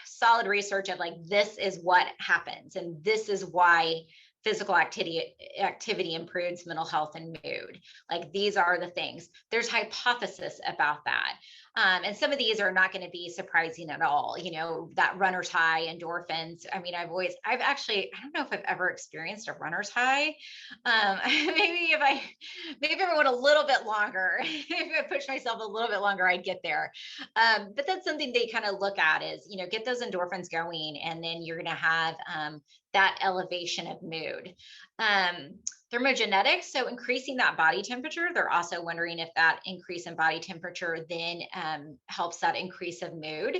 solid research of like, this is what happens, and this is why physical activity improves mental health and mood. Like these are the things. There's hypothesis about that. And some of these are not going to be surprising at all. You know, that runner's high, endorphins. I mean, I've actually, I don't know if I've ever experienced a runner's high. Maybe if I went a little bit longer, if I push myself a little bit longer, I'd get there. But that's something they kind of look at is, you know, get those endorphins going, and then you're going to have that elevation of mood. Thermogenetics, so increasing that body temperature, they're also wondering if that increase in body temperature then helps that increase of mood.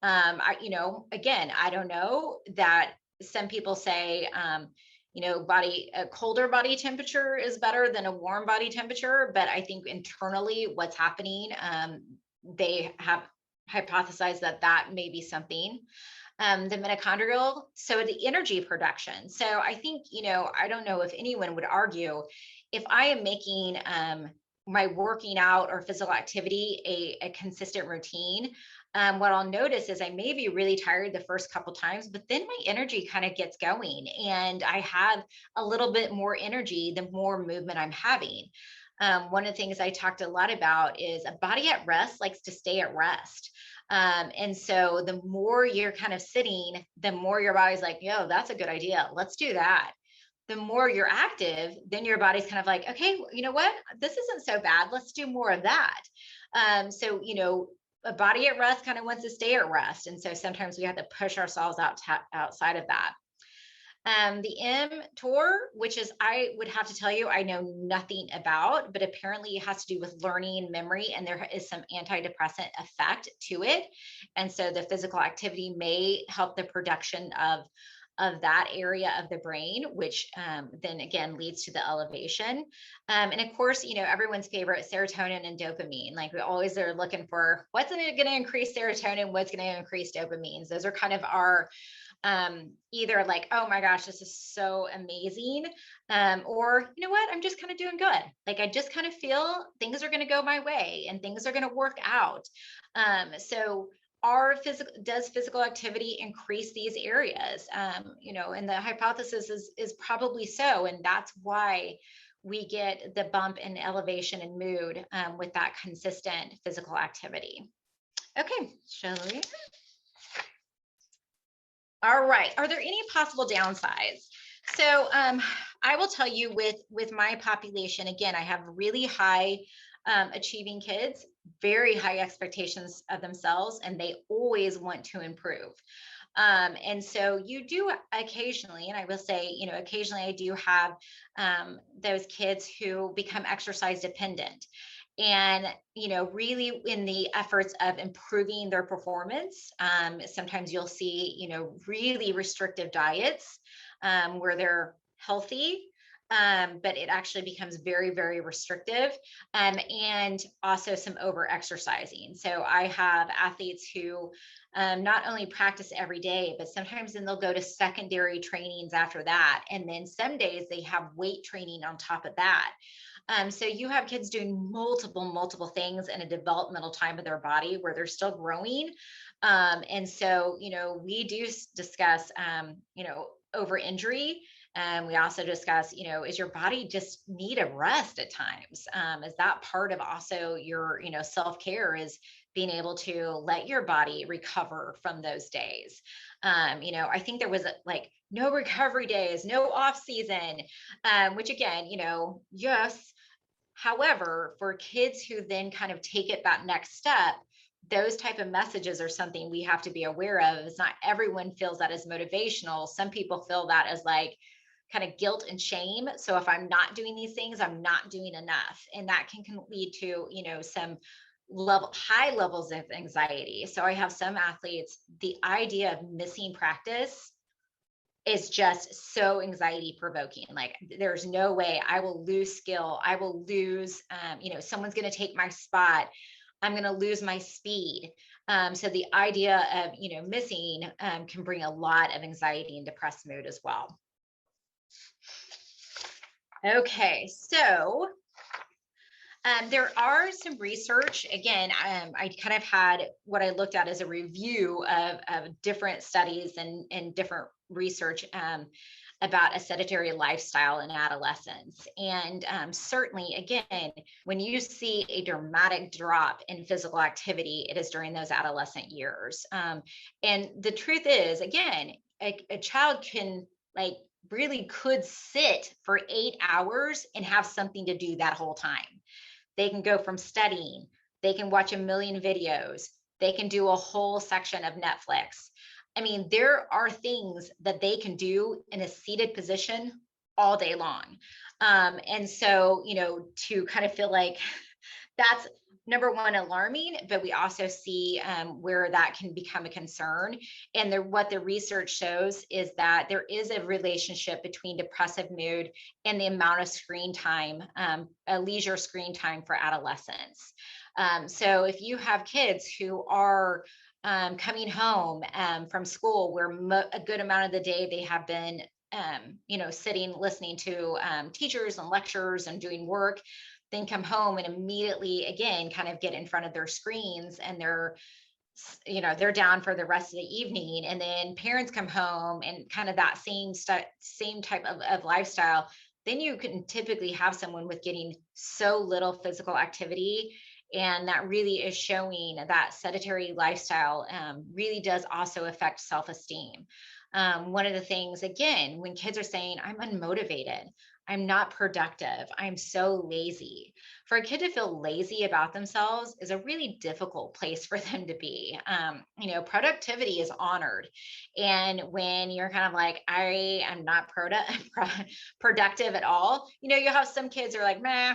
Again, I don't know that some people say, a colder body temperature is better than a warm body temperature, but I think internally what's happening, they have hypothesized that may be something. The mitochondrial, so the energy production. So I think, I don't know if anyone would argue if I am making my working out or physical activity a consistent routine, what I'll notice is I may be really tired the first couple times, but then my energy kind of gets going and I have a little bit more energy the more movement I'm having. One of the things I talked a lot about is a body at rest likes to stay at rest. And so the more you're kind of sitting, the more your body's like, yo, that's a good idea. Let's do that. The more you're active, then your body's kind of like, okay, you know what? This isn't so bad. Let's do more of that. A body at rest kind of wants to stay at rest. And so sometimes we have to push ourselves outside of that. The mTOR, which is, I would have to tell you, I know nothing about, but apparently it has to do with learning and memory, and there is some antidepressant effect to it. And so the physical activity may help the production of that area of the brain, which then again leads to the elevation. And of course, everyone's favorite, serotonin and dopamine. Like we always are looking for what's going to increase serotonin, what's going to increase dopamines. Those are kind of our either like, oh my gosh, this is so amazing. Or, you know what, I'm just kind of doing good. Like I just kind of feel things are going to go my way and things are going to work out. So does physical activity increase these areas? And the hypothesis is probably so. And that's why we get the bump in elevation and mood with that consistent physical activity. Okay, shall we? All right. Are there any possible downsides? So I will tell you with my population, again, I have really high achieving kids, very high expectations of themselves, and they always want to improve. And so you do occasionally, and I will say, occasionally I do have those kids who become exercise dependent. And, really in the efforts of improving their performance, sometimes you'll see, really restrictive diets where they're healthy, but it actually becomes very, very restrictive, and also some over exercising. So I have athletes who not only practice every day, but sometimes then they'll go to secondary trainings after that. And then some days they have weight training on top of that. So you have kids doing multiple things in a developmental time of their body where they're still growing. And so, we do discuss, over injury. We also discuss, is your body just need a rest at times? Is that part of also your, self-care, is being able to let your body recover from those days. I think there was no recovery days, no off season, which again, yes. However, for kids who then kind of take it that next step, those type of messages are something we have to be aware of. It's not everyone feels that as motivational. Some people feel that as like kind of guilt and shame. So if I'm not doing these things, I'm not doing enough. And that can lead to, some high levels of anxiety. So I have some athletes, the idea of missing practice is just so anxiety provoking. Like there's no way I will lose skill. I will lose, someone's going to take my spot. I'm going to lose my speed. So the idea of, missing can bring a lot of anxiety and depressed mood as well. Okay, so there are some research. Again, I kind of had what I looked at as a review of different studies and different research about a sedentary lifestyle in adolescence. And certainly, again, when you see a dramatic drop in physical activity, it is during those adolescent years. And the truth is, again, a child can like really could sit for 8 hours and have something to do that whole time. They can go from studying, they can watch a million videos, they can do a whole section of Netflix. I mean, there are things that they can do in a seated position all day long. And so, to kind of feel like that's number one, alarming, but we also see where that can become a concern. And what the research shows is that there is a relationship between depressive mood and the amount of screen time, leisure screen time for adolescents. So if you have kids who are coming home from school where a good amount of the day they have been sitting, listening to teachers and lectures and doing work, then come home and immediately again kind of get in front of their screens and they're down for the rest of the evening, and then parents come home and kind of that same type of lifestyle, then you can typically have someone with getting so little physical activity. And that really is showing that sedentary lifestyle really does also affect self-esteem. One of the things, again, when kids are saying, I'm unmotivated, I'm not productive, I'm so lazy. For a kid to feel lazy about themselves is a really difficult place for them to be. Productivity is honored. And when you're kind of like, I am not productive at all, you have some kids are like, meh,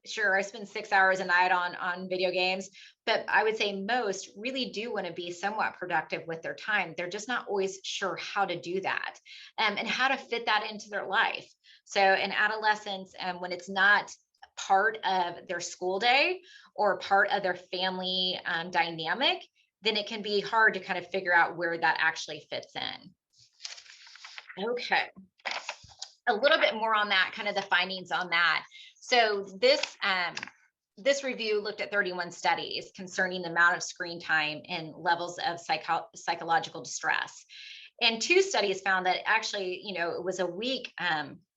sure, I spend 6 hours a night on video games, but I would say most really do want to be somewhat productive with their time. They're just not always sure how to do that, and how to fit that into their life. So in adolescence, when it's not part of their school day or part of their family dynamic, then it can be hard to kind of figure out where that actually fits in. Okay. A little bit more on that, kind of the findings on that. So this review looked at 31 studies concerning the amount of screen time and levels of psychological distress. And 2 studies found that actually, it was a weak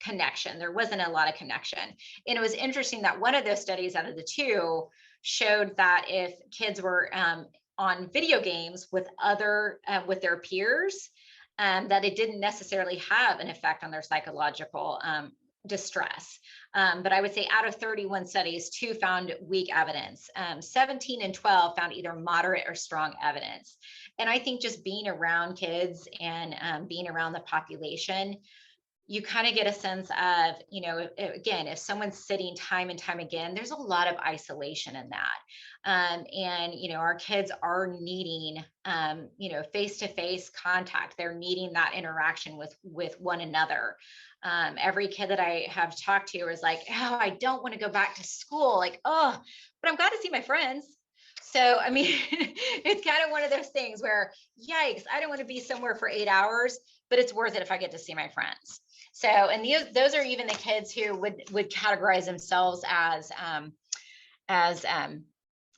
connection. There wasn't a lot of connection. And it was interesting that one of those studies out of the 2 showed that if kids were on video games with their peers, that it didn't necessarily have an effect on their psychological distress. But I would say out of 31 studies, 2 found weak evidence. 17 and 12 found either moderate or strong evidence. And I think just being around kids and being around the population, you kind of get a sense of, again, if someone's sitting time and time again, there's a lot of isolation in that. And our kids are needing, face-to-face contact. They're needing that interaction with one another. Every kid that I have talked to is like, oh, I don't want to go back to school. Like, oh, but I'm glad to see my friends. So, I mean, it's kind of one of those things where, yikes, I don't want to be somewhere for 8 hours, but it's worth it if I get to see my friends. So, and those are even the kids who would categorize themselves as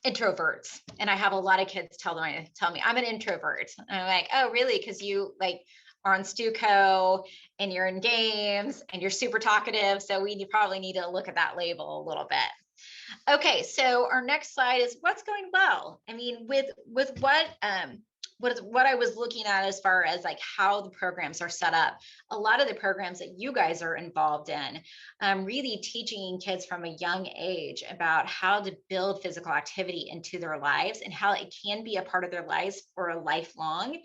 introverts. And I have a lot of kids tell me I'm an introvert. And I'm like, oh, really? Because you are on Stuco and you're in games and you're super talkative. So we probably need to look at that label a little bit. Okay, so our next slide is what's going well. I mean, with what I was looking at as far as how the programs are set up, a lot of the programs that you guys are involved in, really teaching kids from a young age about how to build physical activity into their lives and how it can be a part of their lives for a lifelong,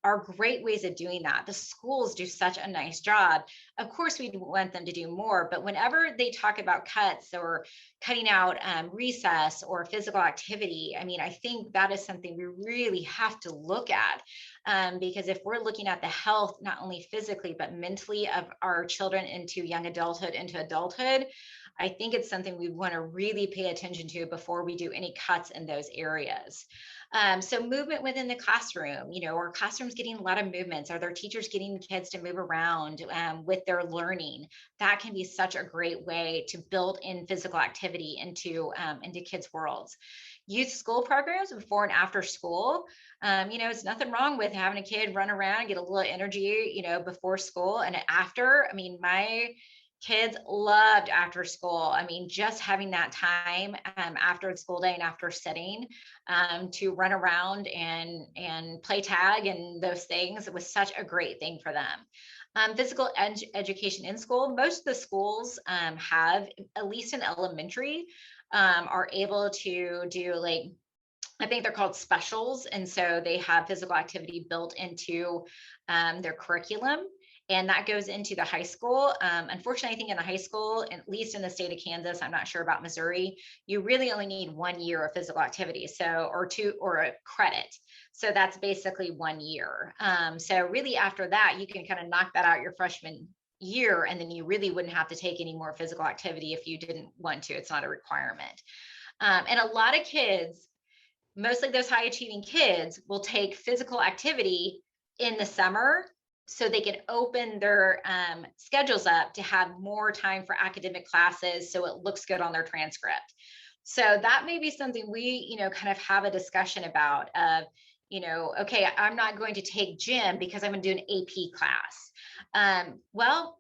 are great ways of doing that. The schools do such a nice job. Of course, we want them to do more, but whenever they talk about cuts or cutting out recess or physical activity, I mean, I think that is something we really have to look at, because if we're looking at the health, not only physically, but mentally of our children into young adulthood, into adulthood, I think it's something we want to really pay attention to before we do any cuts in those areas. So movement within the classroom, are classrooms getting a lot of movements? Are their teachers getting kids to move around with their learning? That can be such a great way to build in physical activity into kids' worlds. Youth school programs before and after school. It's nothing wrong with having a kid run around, get a little energy, before school and after. I mean, my kids loved after school. I mean, just having that time after the school day and after sitting to run around and play tag and those things, it was such a great thing for them. Physical education in school. Most of the schools have, at least in elementary, are able to do, like, I think they're called specials. And so they have physical activity built into their curriculum. And that goes into the high school. Unfortunately, I think in the high school, at least in the state of Kansas, I'm not sure about Missouri, you really only need 1 year of physical activity. So, or two, or a credit. So that's basically 1 year. So really after that, you can kind of knock that out your freshman year, and then you really wouldn't have to take any more physical activity if you didn't want to. It's not a requirement. And a lot of kids, mostly those high achieving kids, will take physical activity in the summer so they can open their schedules up to have more time for academic classes, so it looks good on their transcript. So that may be something we, kind of have a discussion about of, okay, I'm not going to take gym because I'm going to do an AP class. Well,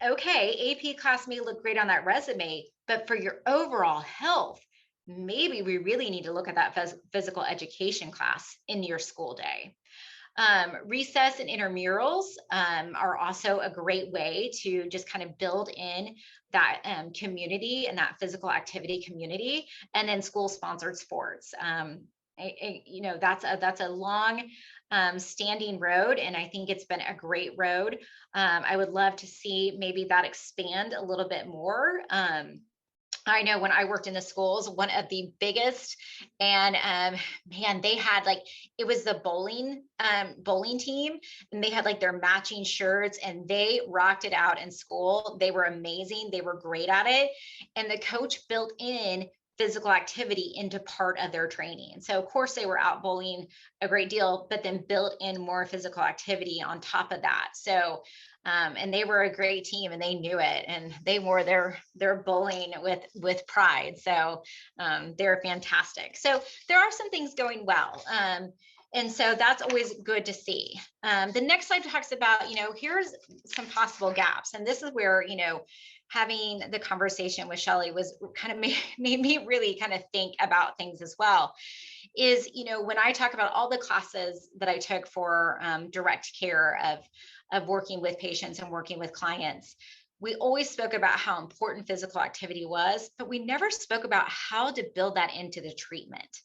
okay, AP class may look great on that resume, but for your overall health, maybe we really need to look at that physical education class in your school day. Recess and intramurals are also a great way to just kind of build in that community and that physical activity community, and then school sponsored sports. That's a long standing road, and I think it's been a great road. I would love to see maybe that expand a little bit more. I know when I worked in the schools, one of the biggest, and man, they had, like, it was the bowling team, and they had like their matching shirts, and they rocked it out in school. They were amazing. They were great at it. And the coach built in physical activity into part of their training. So of course they were out bowling a great deal, but then built in more physical activity on top of that. So and they were a great team, and they knew it, and they wore their bowling with pride. So they're fantastic. So there are some things going well. And so that's always good to see. The next slide talks about, here's some possible gaps. And this is where, having the conversation with Shelley was kind of made me really kind of think about things as well. Is, when I talk about all the classes that I took for direct care of working with patients and working with clients, we always spoke about how important physical activity was, but we never spoke about how to build that into the treatment.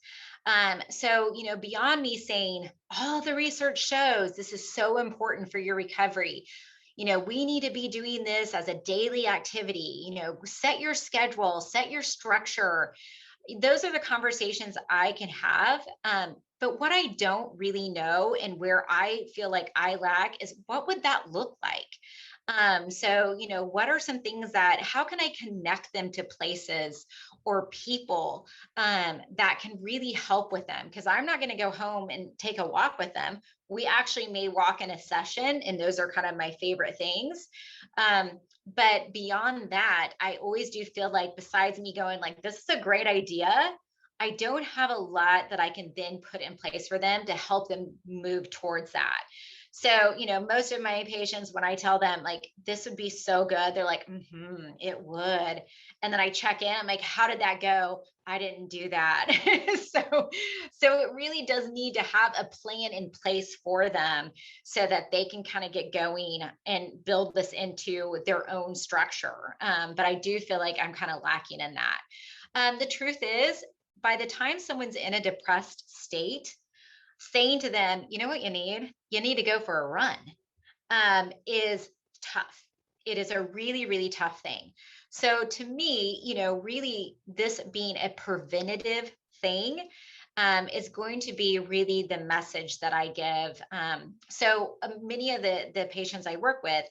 So, beyond me saying all the research shows this is so important for your recovery, we need to be doing this as a daily activity, set your schedule, set your structure. Those are the conversations I can have. But what I don't really know, and where I feel like I lack, is what would that look like? So, what are some things how can I connect them to places or people that can really help with them? Because I'm not going to go home and take a walk with them. We actually may walk in a session, and those are kind of my favorite things. But beyond that, I always do feel like, besides me going like, this is a great idea, I don't have a lot that I can then put in place for them to help them move towards that. So, most of my patients, when I tell them like, this would be so good, they're like, it would. And then I check in, I'm like, how did that go? I didn't do that. So it really does need to have a plan in place for them so that they can kind of get going and build this into their own structure. But I do feel like I'm kind of lacking in that. The truth is, by the time someone's in a depressed state, saying to them, you know what you need to go for a run, is tough. It is a really, really tough thing. So to me, really this being a preventative thing is going to be really the message that I give. So many of the patients I work with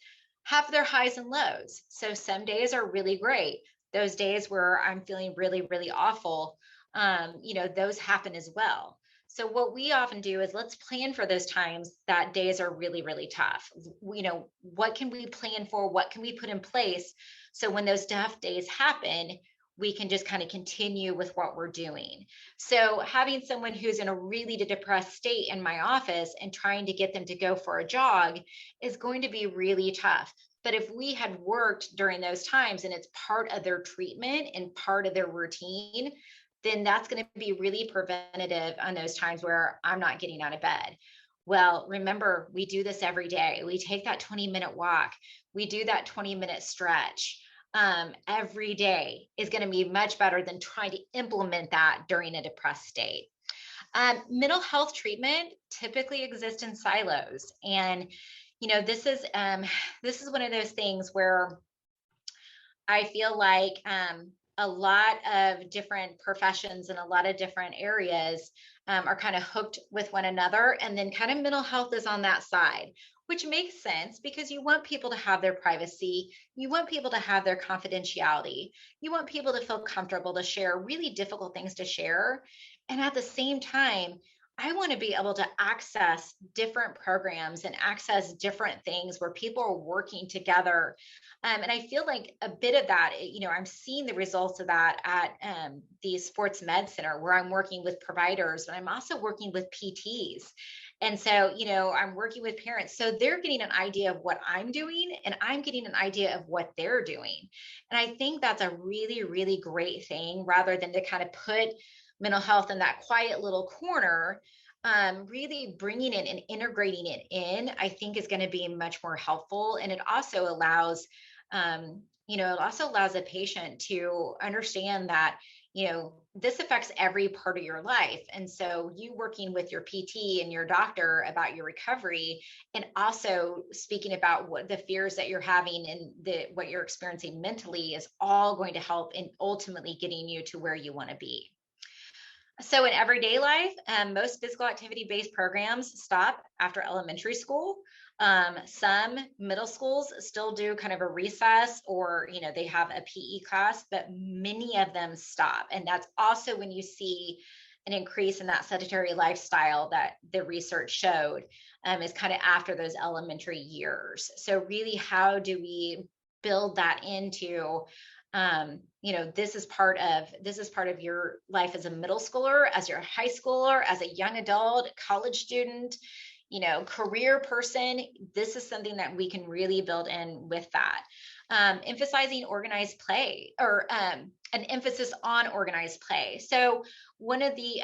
have their highs and lows. So some days are really great. those days where I'm feeling really, really awful, those happen as well. So what we often do is let's plan for those times that days are really, really tough. What can we plan for? What can we put in place? So when those tough days happen, we can just kind of continue with what we're doing. So having someone who's in a really depressed state in my office and trying to get them to go for a jog is going to be really tough. But if we had worked during those times and it's part of their treatment and part of their routine, then that's going to be really preventative on those times where I'm not getting out of bed. Well, remember, we do this every day. We take that 20-minute walk. We do that 20-minute stretch. Every day is going to be much better than trying to implement that during a depressed state. Mental health treatment typically exists in silos. And, this is one of those things where I feel like a lot of different professions and a lot of different areas are kind of hooked with one another. And then kind of mental health is on that side, which makes sense because you want people to have their privacy. You want people to have their confidentiality. You want people to feel comfortable to share really difficult things to share. And at the same time, I want to be able to access different programs and access different things where people are working together. And I feel like a bit of that, I'm seeing the results of that at the sports med center where I'm working with providers, but I'm also working with PTs. And so, I'm working with parents. So they're getting an idea of what I'm doing and I'm getting an idea of what they're doing. And I think that's a really, really great thing rather than to kind of put mental health in that quiet little corner. Really bringing it and integrating it in, I think is going to be much more helpful. And it also allows, a patient to understand that, this affects every part of your life. And so you working with your PT and your doctor about your recovery, and also speaking about what the fears that you're having and what you're experiencing mentally is all going to help in ultimately getting you to where you want to be. So in everyday life, most physical activity-based programs stop after elementary school. Some middle schools still do kind of a recess or, they have a PE class, but many of them stop. And that's also when you see an increase in that sedentary lifestyle that the research showed is kind of after those elementary years. So really, how do we build that into this is part of your life as a middle schooler, as your high schooler, as a young adult, college student, career person. This is something that we can really build in with that. Emphasizing organized play or an emphasis on organized play. So one of the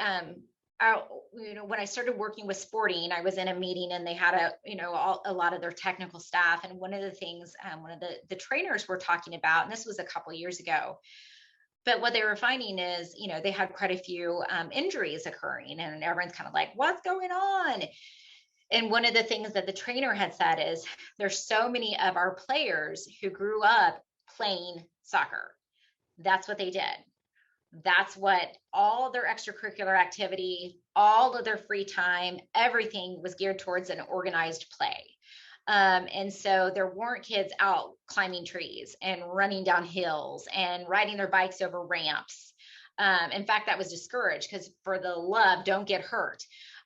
when I started working with sporting, I was in a meeting and they had a lot of their technical staff. And one of the things, one of the trainers were talking about, and this was a couple of years ago, but what they were finding is, they had quite a few injuries occurring and everyone's kind of like, what's going on? And one of the things that the trainer had said is there's so many of our players who grew up playing soccer. That's what they did. That's what all their extracurricular activity, all of their free time, everything was geared towards an organized play. And so there weren't kids out climbing trees and running down hills and riding their bikes over ramps. In fact, that was discouraged because for the love, don't get hurt.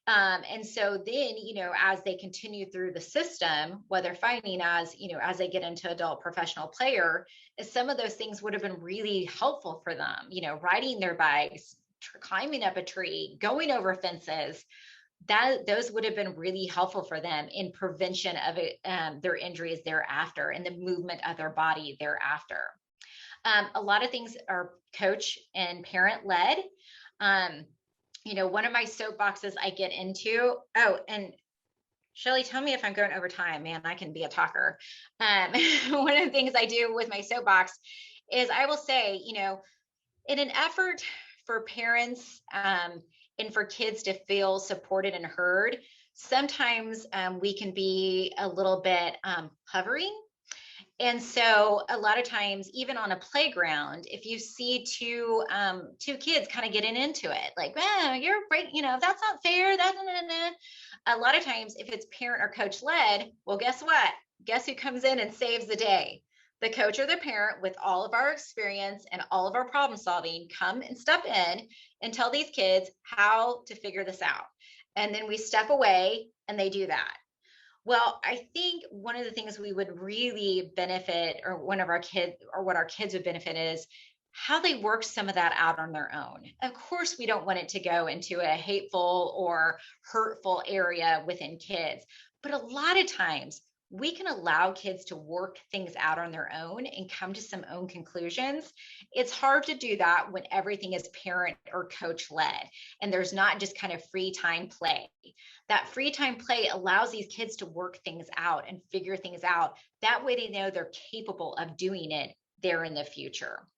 And so then, as they continue through the system, what they're finding as they get into adult professional player, is some of those things would have been really helpful for them, riding their bikes, climbing up a tree, going over fences, those would have been really helpful for them in prevention of their injuries thereafter and the movement of their body thereafter. A lot of things are coach and parent led. One of my soapboxes I get into, and Shelly, tell me if I'm going over time, man, I can be a talker. One of the things I do with my soapbox is I will say, in an effort for parents and for kids to feel supported and heard, sometimes we can be a little bit hovering. And so a lot of times, even on a playground, if you see two kids kind of getting into it, like, you're right, that's not fair. A lot of times, if it's parent or coach led, well, guess what? Guess who comes in and saves the day? the coach or the parent with all of our experience and all of our problem solving come and step in and tell these kids how to figure this out. And then we step away and they do that. Well, I think one of the things we would really benefit, or one of our kids, or what our kids would benefit is how they work some of that out on their own. Of course, we don't want it to go into a hateful or hurtful area within kids, but a lot of times we can allow kids to work things out on their own and come to some own conclusions. It's hard to do that when everything is parent or coach led and there's not just kind of free time play. That free time play allows these kids to work things out and figure things out. That way they know they're capable of doing it there in the future.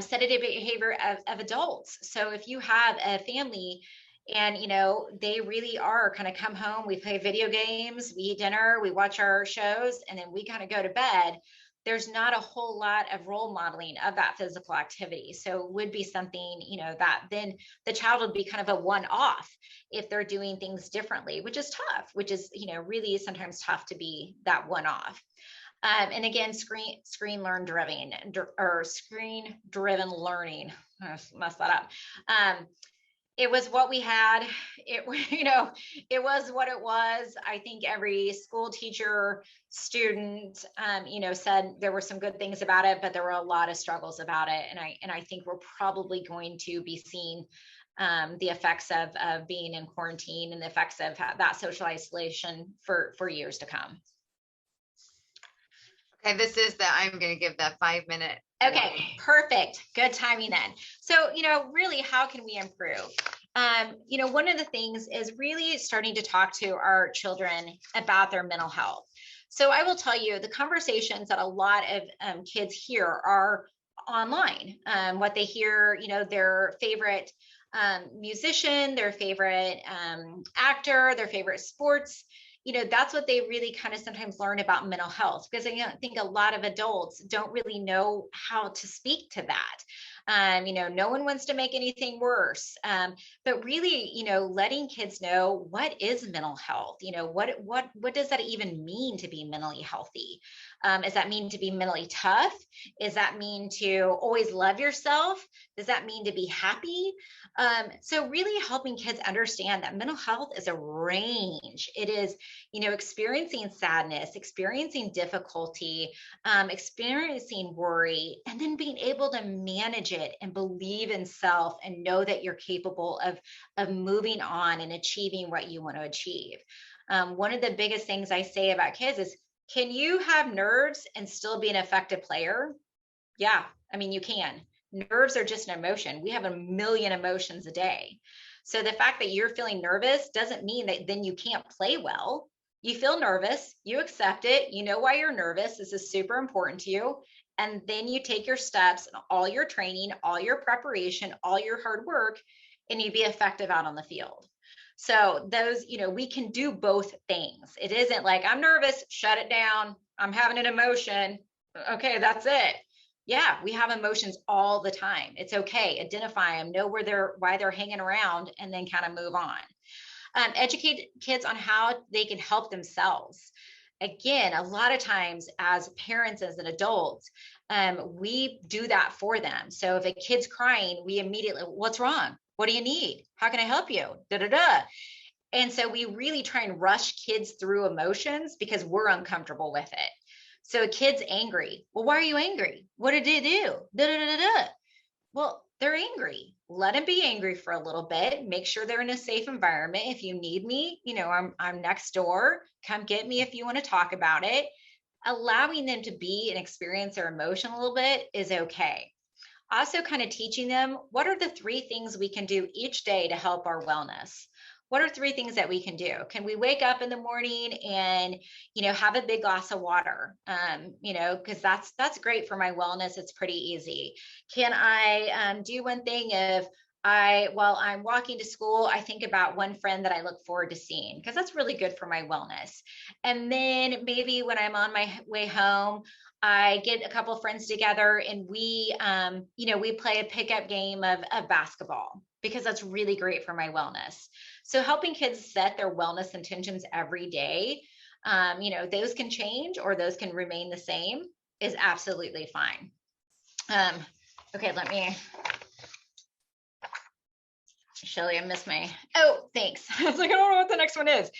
Sedative behavior of adults. So if you have a family and they really are kind of come home, we play video games, we eat dinner, we watch our shows, and then we kind of go to bed, there's not a whole lot of role modeling of that physical activity. So it would be something, that then the child would be kind of a one-off if they're doing things differently, which is tough, which is, really sometimes tough to be that one-off. And again, screen driven learning. I messed that up. It was what we had. It was what it was. I think every school teacher, student, said there were some good things about it, but there were a lot of struggles about it. And I think we're probably going to be seeing the effects of being in quarantine and the effects of that social isolation for years to come. Okay, I'm going to give that 5-minute. Okay, perfect. Good timing then. So, really, how can we improve? One of the things is really starting to talk to our children about their mental health. So I will tell you the conversations that a lot of kids hear are online. What they hear, their favorite musician, their favorite actor, their favorite sports, that's what they really kind of sometimes learn about mental health, because I think a lot of adults don't really know how to speak to that. No one wants to make anything worse. But really, letting kids know what is mental health, what does that even mean to be mentally healthy? Does that mean to be mentally tough? Does that mean to always love yourself? Does that mean to be happy? So really helping kids understand that mental health is a range. It is, experiencing sadness, experiencing difficulty, experiencing worry, and then being able to manage it and believe in self and know that you're capable of moving on and achieving what you want to achieve. One of the biggest things I say about kids is, can you have nerves and still be an effective player? Yeah, you can. Nerves are just an emotion. We have 1 million emotions a day. So the fact that you're feeling nervous doesn't mean that then you can't play well. You feel nervous, you accept it, you know why you're nervous. This is super important to you. And then you take your steps and all your training, all your preparation, all your hard work, and you be effective out on the field. So those, we can do both things. It isn't like, I'm nervous, shut it down. I'm having an emotion. Okay, that's it. Yeah, we have emotions all the time. It's okay. Identify them, know why they're hanging around, and then kind of move on. Educate kids on how they can help themselves. Again, a lot of times as parents, as an adult, we do that for them. So if a kid's crying, we immediately, what's wrong? What do you need? How can I help you? Da, da, da. And so we really try and rush kids through emotions because we're uncomfortable with it. So a kid's angry. Well, why are you angry? What did they do? Da, da, da, da, da. Well, they're angry. Let them be angry for a little bit. Make sure they're in a safe environment. If you need me, I'm next door. Come get me if you want to talk about it. Allowing them to be and experience their emotion a little bit is okay. Also kind of teaching them, what are the 3 things we can do each day to help our wellness? What are 3 things that we can do? Can we wake up in the morning and, have a big glass of water? Because that's great for my wellness. It's pretty easy. Can I do one thing if while I'm walking to school, I think about one friend that I look forward to seeing, because that's really good for my wellness. And then maybe when I'm on my way home, I get a couple of friends together and we play a pickup game of basketball, because that's really great for my wellness. So helping kids set their wellness intentions every day, those can change or those can remain the same. is absolutely fine. Okay, let me, Shelly, I missed my, oh, thanks. I was like, I don't know what the next one is.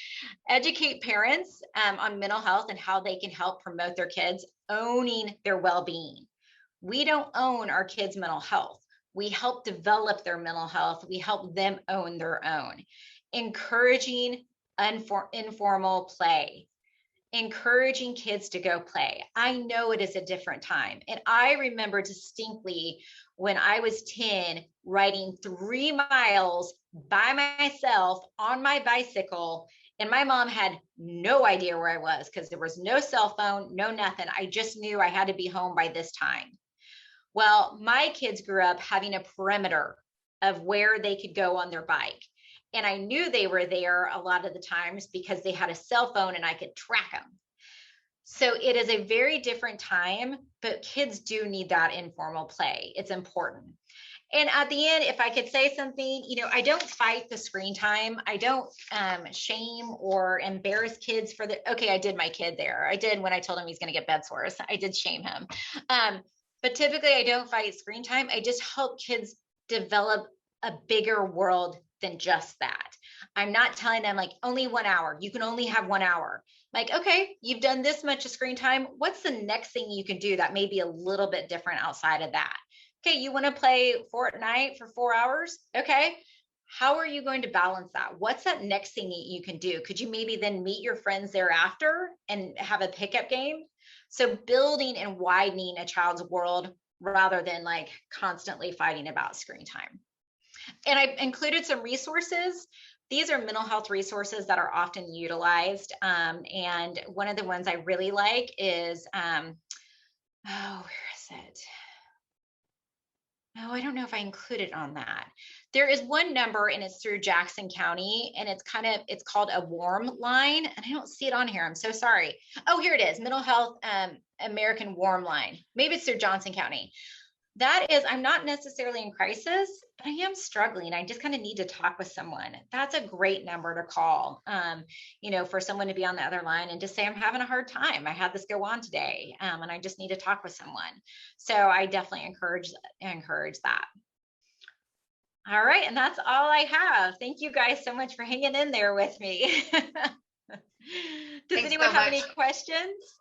Educate parents on mental health and how they can help promote their kids owning their well-being. We don't own our kids' mental health. We help develop their mental health. We help them own their own. Encouraging informal play. Encouraging kids to go play. I know it is a different time. And I remember distinctly when I was 10, riding 3 miles by myself on my bicycle. And my mom had no idea where I was because there was no cell phone, no nothing. I just knew I had to be home by this time. Well, my kids grew up having a perimeter of where they could go on their bike. And I knew they were there a lot of the times because they had a cell phone and I could track them. So it is a very different time, but kids do need that informal play. It's important. And at the end, if I could say something, I don't fight the screen time. I don't shame or embarrass kids for okay, I did my kid there. I did when I told him he's going to get bed sores. I did shame him. But typically I don't fight screen time. I just help kids develop a bigger world than just that. I'm not telling them like only 1 hour. You can only have 1 hour. Like, okay, you've done this much of screen time. What's the next thing you can do that may be a little bit different outside of that? Okay, you want to play Fortnite for 4 hours? Okay. How are you going to balance that? What's that next thing you can do? Could you maybe then meet your friends thereafter and have a pickup game? So building and widening a child's world rather than like constantly fighting about screen time. And I included some resources. These are mental health resources that are often utilized. And one of the ones I really like is, where is it? Oh, I don't know if I included on that. There is one number and it's through Jackson County and it's called a warm line. And I don't see it on here. I'm so sorry. Oh, here it is. Mental Health American Warm Line. Maybe it's through Johnson County. That is, I'm not necessarily in crisis, but I am struggling. I just kind of need to talk with someone. That's a great number to call, for someone to be on the other line and just say, I'm having a hard time. I had this go on today, and I just need to talk with someone. So I definitely encourage that. All right. And that's all I have. Thank you guys so much for hanging in there with me. Does anyone have any questions?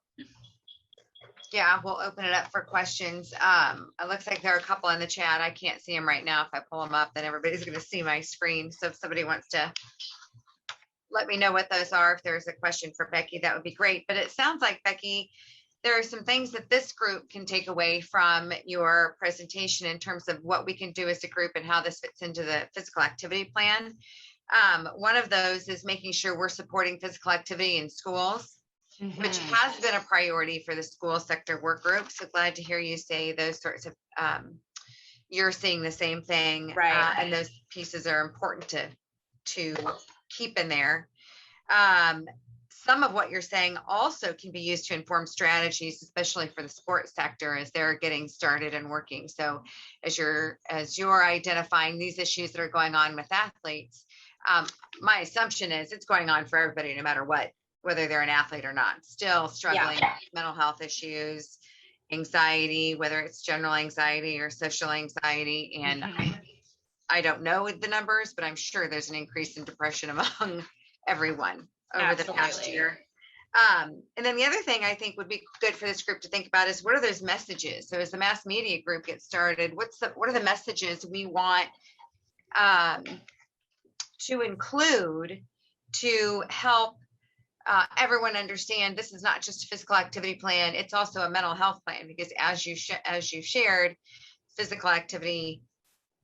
Yeah, we'll open it up for questions. It looks like there are a couple in the chat. I can't see them right now. If I pull them up, then everybody's going to see my screen. So if somebody wants to let me know what those are, if there's a question for Becky, that would be great. But it sounds like, Becky, there are some things that this group can take away from your presentation in terms of what we can do as a group and how this fits into the physical activity plan. One of those is making sure we're supporting physical activity in schools. Mm-hmm. Which has been a priority for the school sector work group. So glad to hear you say those sorts of, you're seeing the same thing. Right. And those pieces are important to keep in there. Some of what you're saying also can be used to inform strategies, especially for the sports sector as they're getting started and working. So as you're identifying these issues that are going on with athletes, my assumption is it's going on for everybody, no matter what, whether they're an athlete or not, still struggling with mental health issues, anxiety, whether it's general anxiety or social anxiety. And I don't know the numbers, but I'm sure there's an increase in depression among everyone over the past year. And then the other thing I think would be good for this group to think about is what are those messages? So as the mass media group gets started, what are the messages we want to include to help everyone understand this is not just a physical activity plan, it's also a mental health plan, because as you shared, physical activity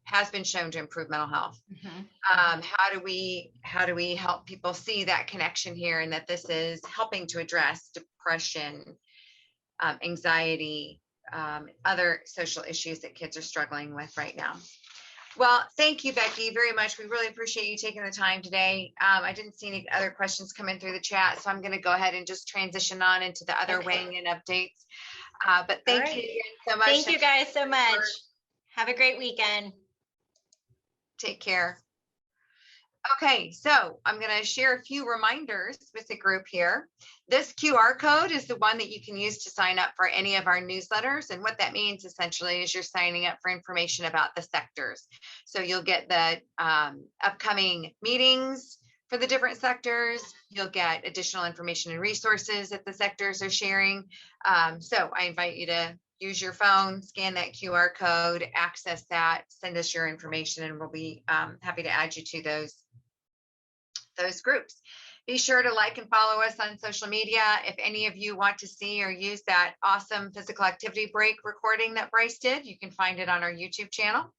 has been shown to improve mental health. How do we help people see that connection here, and that this is helping to address depression, anxiety, other social issues that kids are struggling with right now? Well, thank you, Becky, very much. We really appreciate you taking the time today. I didn't see any other questions come in through the chat, so I'm going to go ahead and just transition on into the other weighing in updates. But thank you again so much. Thank you guys so much. Have a great weekend. Take care. Okay, so I'm going to share a few reminders with the group here. This QR code is the one that you can use to sign up for any of our newsletters. And what that means essentially is you're signing up for information about the sectors. So you'll get the upcoming meetings for the different sectors. You'll get additional information and resources that the sectors are sharing. So I invite you to use your phone, scan that QR code, access that, send us your information, and we'll be happy to add you to those groups. Be sure to like and follow us on social media. If any of you want to see or use that awesome physical activity break recording that Bryce did, you can find it on our YouTube channel.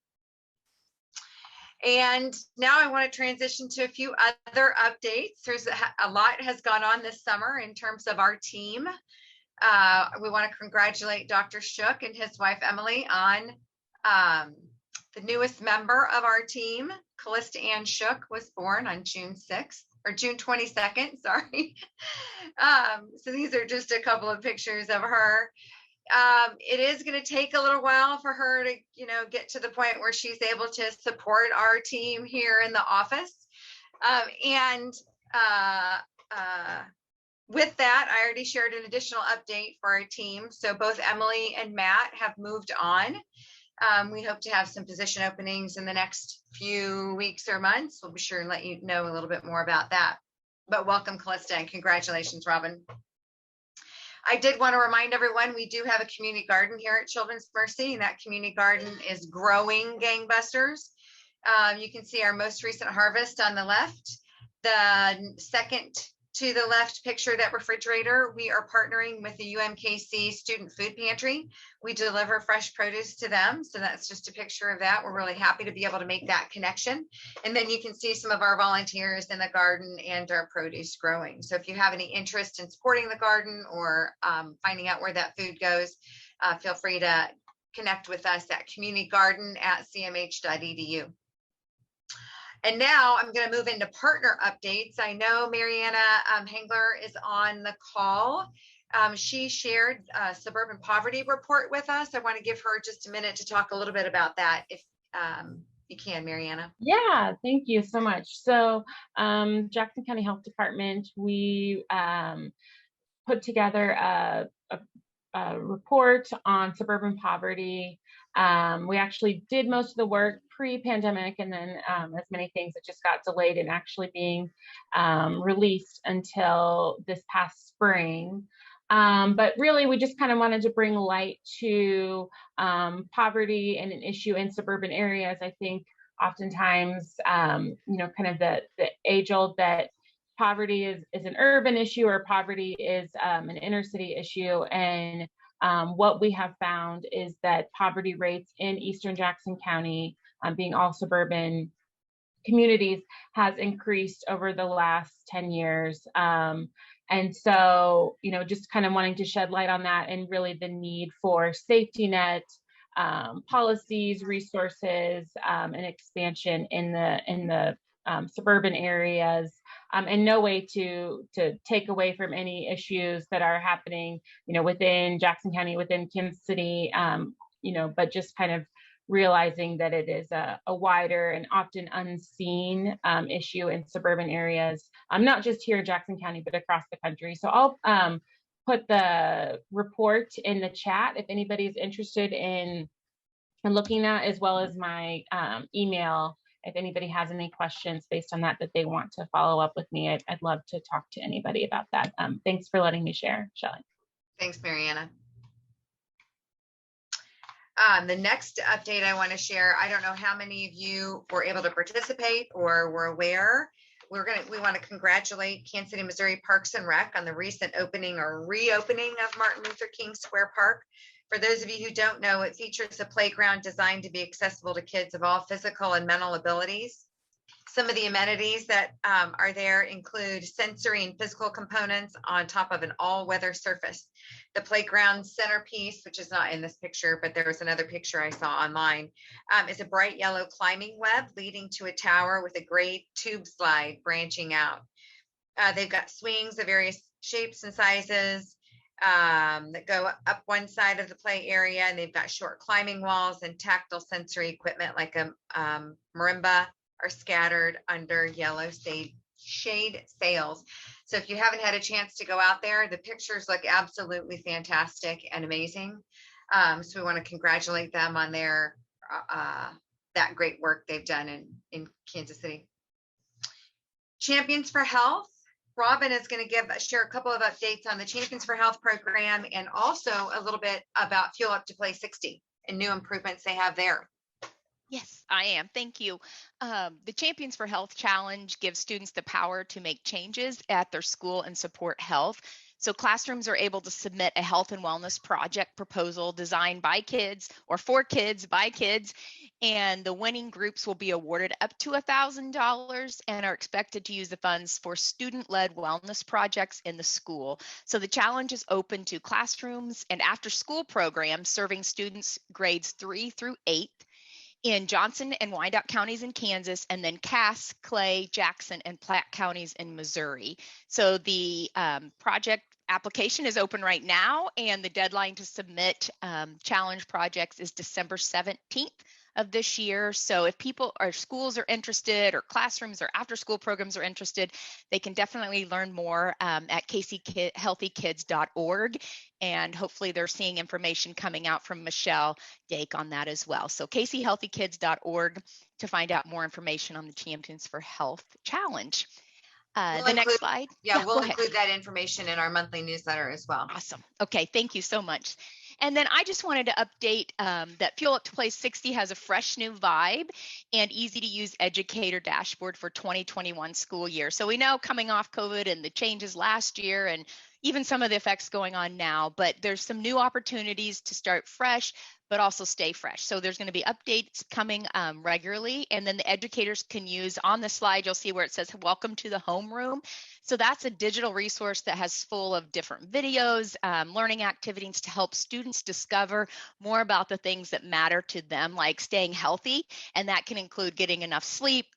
And now I want to transition to a few other updates. There's a lot has gone on this summer in terms of our team. We want to congratulate Dr. Shook and his wife, Emily, on the newest member of our team. Callista Ann Shook was born on June 6th or June 22nd, sorry. So these are just a couple of pictures of her. It is going to take a little while for her to, get to the point where she's able to support our team here in the office. With that, I already shared an additional update for our team. So both Emily and Matt have moved on. We hope to have some position openings in the next few weeks or months. We'll be sure and let you know a little bit more about that. But welcome, Callista, and congratulations, Robin. I did want to remind everyone, we do have a community garden here at Children's Mercy, and that community garden is growing gangbusters. You can see our most recent harvest on the left. The second to the left picture, that refrigerator, we are partnering with the UMKC Student Food Pantry. We deliver fresh produce to them. So that's just a picture of that. We're really happy to be able to make that connection. And then you can see some of our volunteers in the garden and our produce growing. So if you have any interest in supporting the garden or finding out where that food goes, feel free to connect with us at communitygarden@cmh.edu. And now I'm going to move into partner updates. I know Mariana Hengler is on the call. She shared a suburban poverty report with us. I want to give her just a minute to talk a little bit about that, if you can, Mariana. Yeah, thank you so much. So Jackson County Health Department, we put together a report on suburban poverty. We actually did most of the work pre-pandemic, and then as many things, it just got delayed in actually being released until this past spring. But really, we just kind of wanted to bring light to poverty and an issue in suburban areas. I think oftentimes, kind of the age-old that poverty is an urban issue or poverty is an inner city issue. And what we have found is that poverty rates in Eastern Jackson County, being all suburban communities, has increased over the last 10 years. And so, just kind of wanting to shed light on that and really the need for safety net policies, resources, and expansion in the suburban areas, and no way to take away from any issues that are happening, within Jackson County, within Kansas City, but just kind of realizing that it is a wider and often unseen issue in suburban areas, not just here in Jackson County, but across the country. So I'll put the report in the chat if anybody's interested in looking at, as well as my email. If anybody has any questions based on that they want to follow up with me, I'd love to talk to anybody about that. Thanks for letting me share, Shelley. Thanks, Mariana. The next update I want to share, I don't know how many of you were able to participate or were aware. We want to congratulate Kansas City, Missouri Parks and Rec on the recent opening or reopening of Martin Luther King Square Park. For those of you who don't know, it features a playground designed to be accessible to kids of all physical and mental abilities. Some of the amenities that are there include sensory and physical components on top of an all-weather surface. The playground centerpiece, which is not in this picture, but there was another picture I saw online, is a bright yellow climbing web leading to a tower with a gray tube slide branching out. They've got swings of various shapes and sizes that go up one side of the play area, and they've got short climbing walls and tactile sensory equipment like a marimba are scattered under yellow shade sails. So if you haven't had a chance to go out there, the pictures look absolutely fantastic and amazing. So we want to congratulate them on their that great work they've done in Kansas City. Champions for Health. Robin is going to share a couple of updates on the Champions for Health program and also a little bit about Fuel Up to Play 60 and new improvements they have there. Yes, I am. Thank you. The Champions for Health Challenge gives students the power to make changes at their school and support health. So classrooms are able to submit a health and wellness project proposal designed by kids or for kids by kids, and the winning groups will be awarded up to $1,000 and are expected to use the funds for student-led wellness projects in the school. So the challenge is open to classrooms and after-school programs serving students grades 3 through 8 in Johnson and Wyandotte counties in Kansas, and then Cass, Clay, Jackson, and Platte counties in Missouri. So the project application is open right now, and the deadline to submit challenge projects is December 17th of this year. So if people or schools are interested, or classrooms or after school programs are interested, they can definitely learn more at kchealthykids.org. And hopefully they're seeing information coming out from Michelle Dake on that as well. So kchealthykids.org to find out more information on the Champions for Health Challenge. Next slide. Yeah, we'll include that information in our monthly newsletter as well. Awesome. Okay, thank you so much. And then I just wanted to update that Fuel Up to Play 60 has a fresh new vibe and easy to use educator dashboard for 2021 school year. So we know coming off COVID and the changes last year and even some of the effects going on now, but there's some new opportunities to start fresh, but also stay fresh. So there's going to be updates coming regularly, and then the educators can use, on the slide, you'll see where it says, welcome to the homeroom. So that's a digital resource that has full of different videos, learning activities to help students discover more about the things that matter to them, like staying healthy, and that can include getting enough sleep,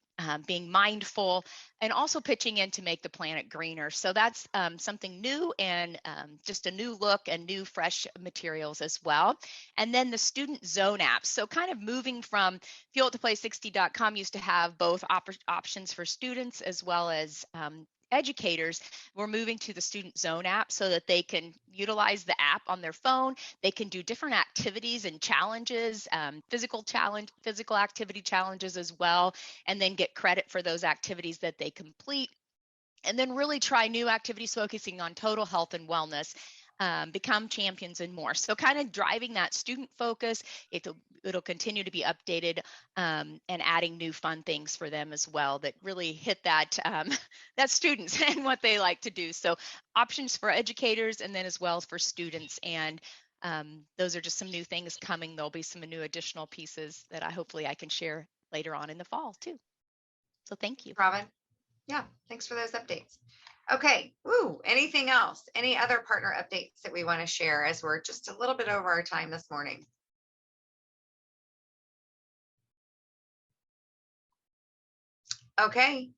being mindful, and also pitching in to make the planet greener. So that's something new and just a new look and new fresh materials as well. And then the student zone apps. So kind of moving from fueluptoplay60.com used to have both options for students as well as educators. We're moving to the student zone app so that they can utilize the app on their phone. They can do different activities and challenges, physical activity challenges as well, and then get credit for those activities that they complete. And then really try new activities focusing on total health and wellness, become champions and more. So kind of driving that student focus. It'll continue to be updated and adding new fun things for them as well that really hit that students and what they like to do. So options for educators and then as well as for students. And those are just some new things coming. There'll be some new additional pieces that hopefully I can share later on in the fall too. So thank you. Robin. Yeah, thanks for those updates. Okay, anything else? Any other partner updates that we want to share as we're just a little bit over our time this morning? Okay,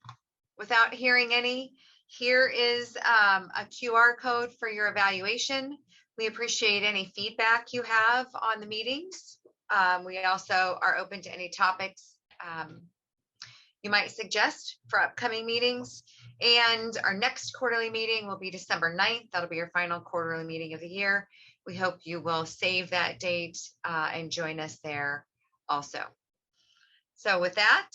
without hearing any, here is a QR code for your evaluation. We appreciate any feedback you have on the meetings. We also are open to any topics you might suggest for upcoming meetings. And our next quarterly meeting will be December 9th. That'll be your final quarterly meeting of the year. We hope you will save that date and join us there also. So with that,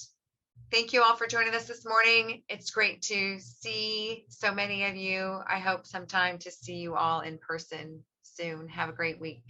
thank you all for joining us this morning. It's great to see so many of you. I hope sometime to see you all in person soon. Have a great week.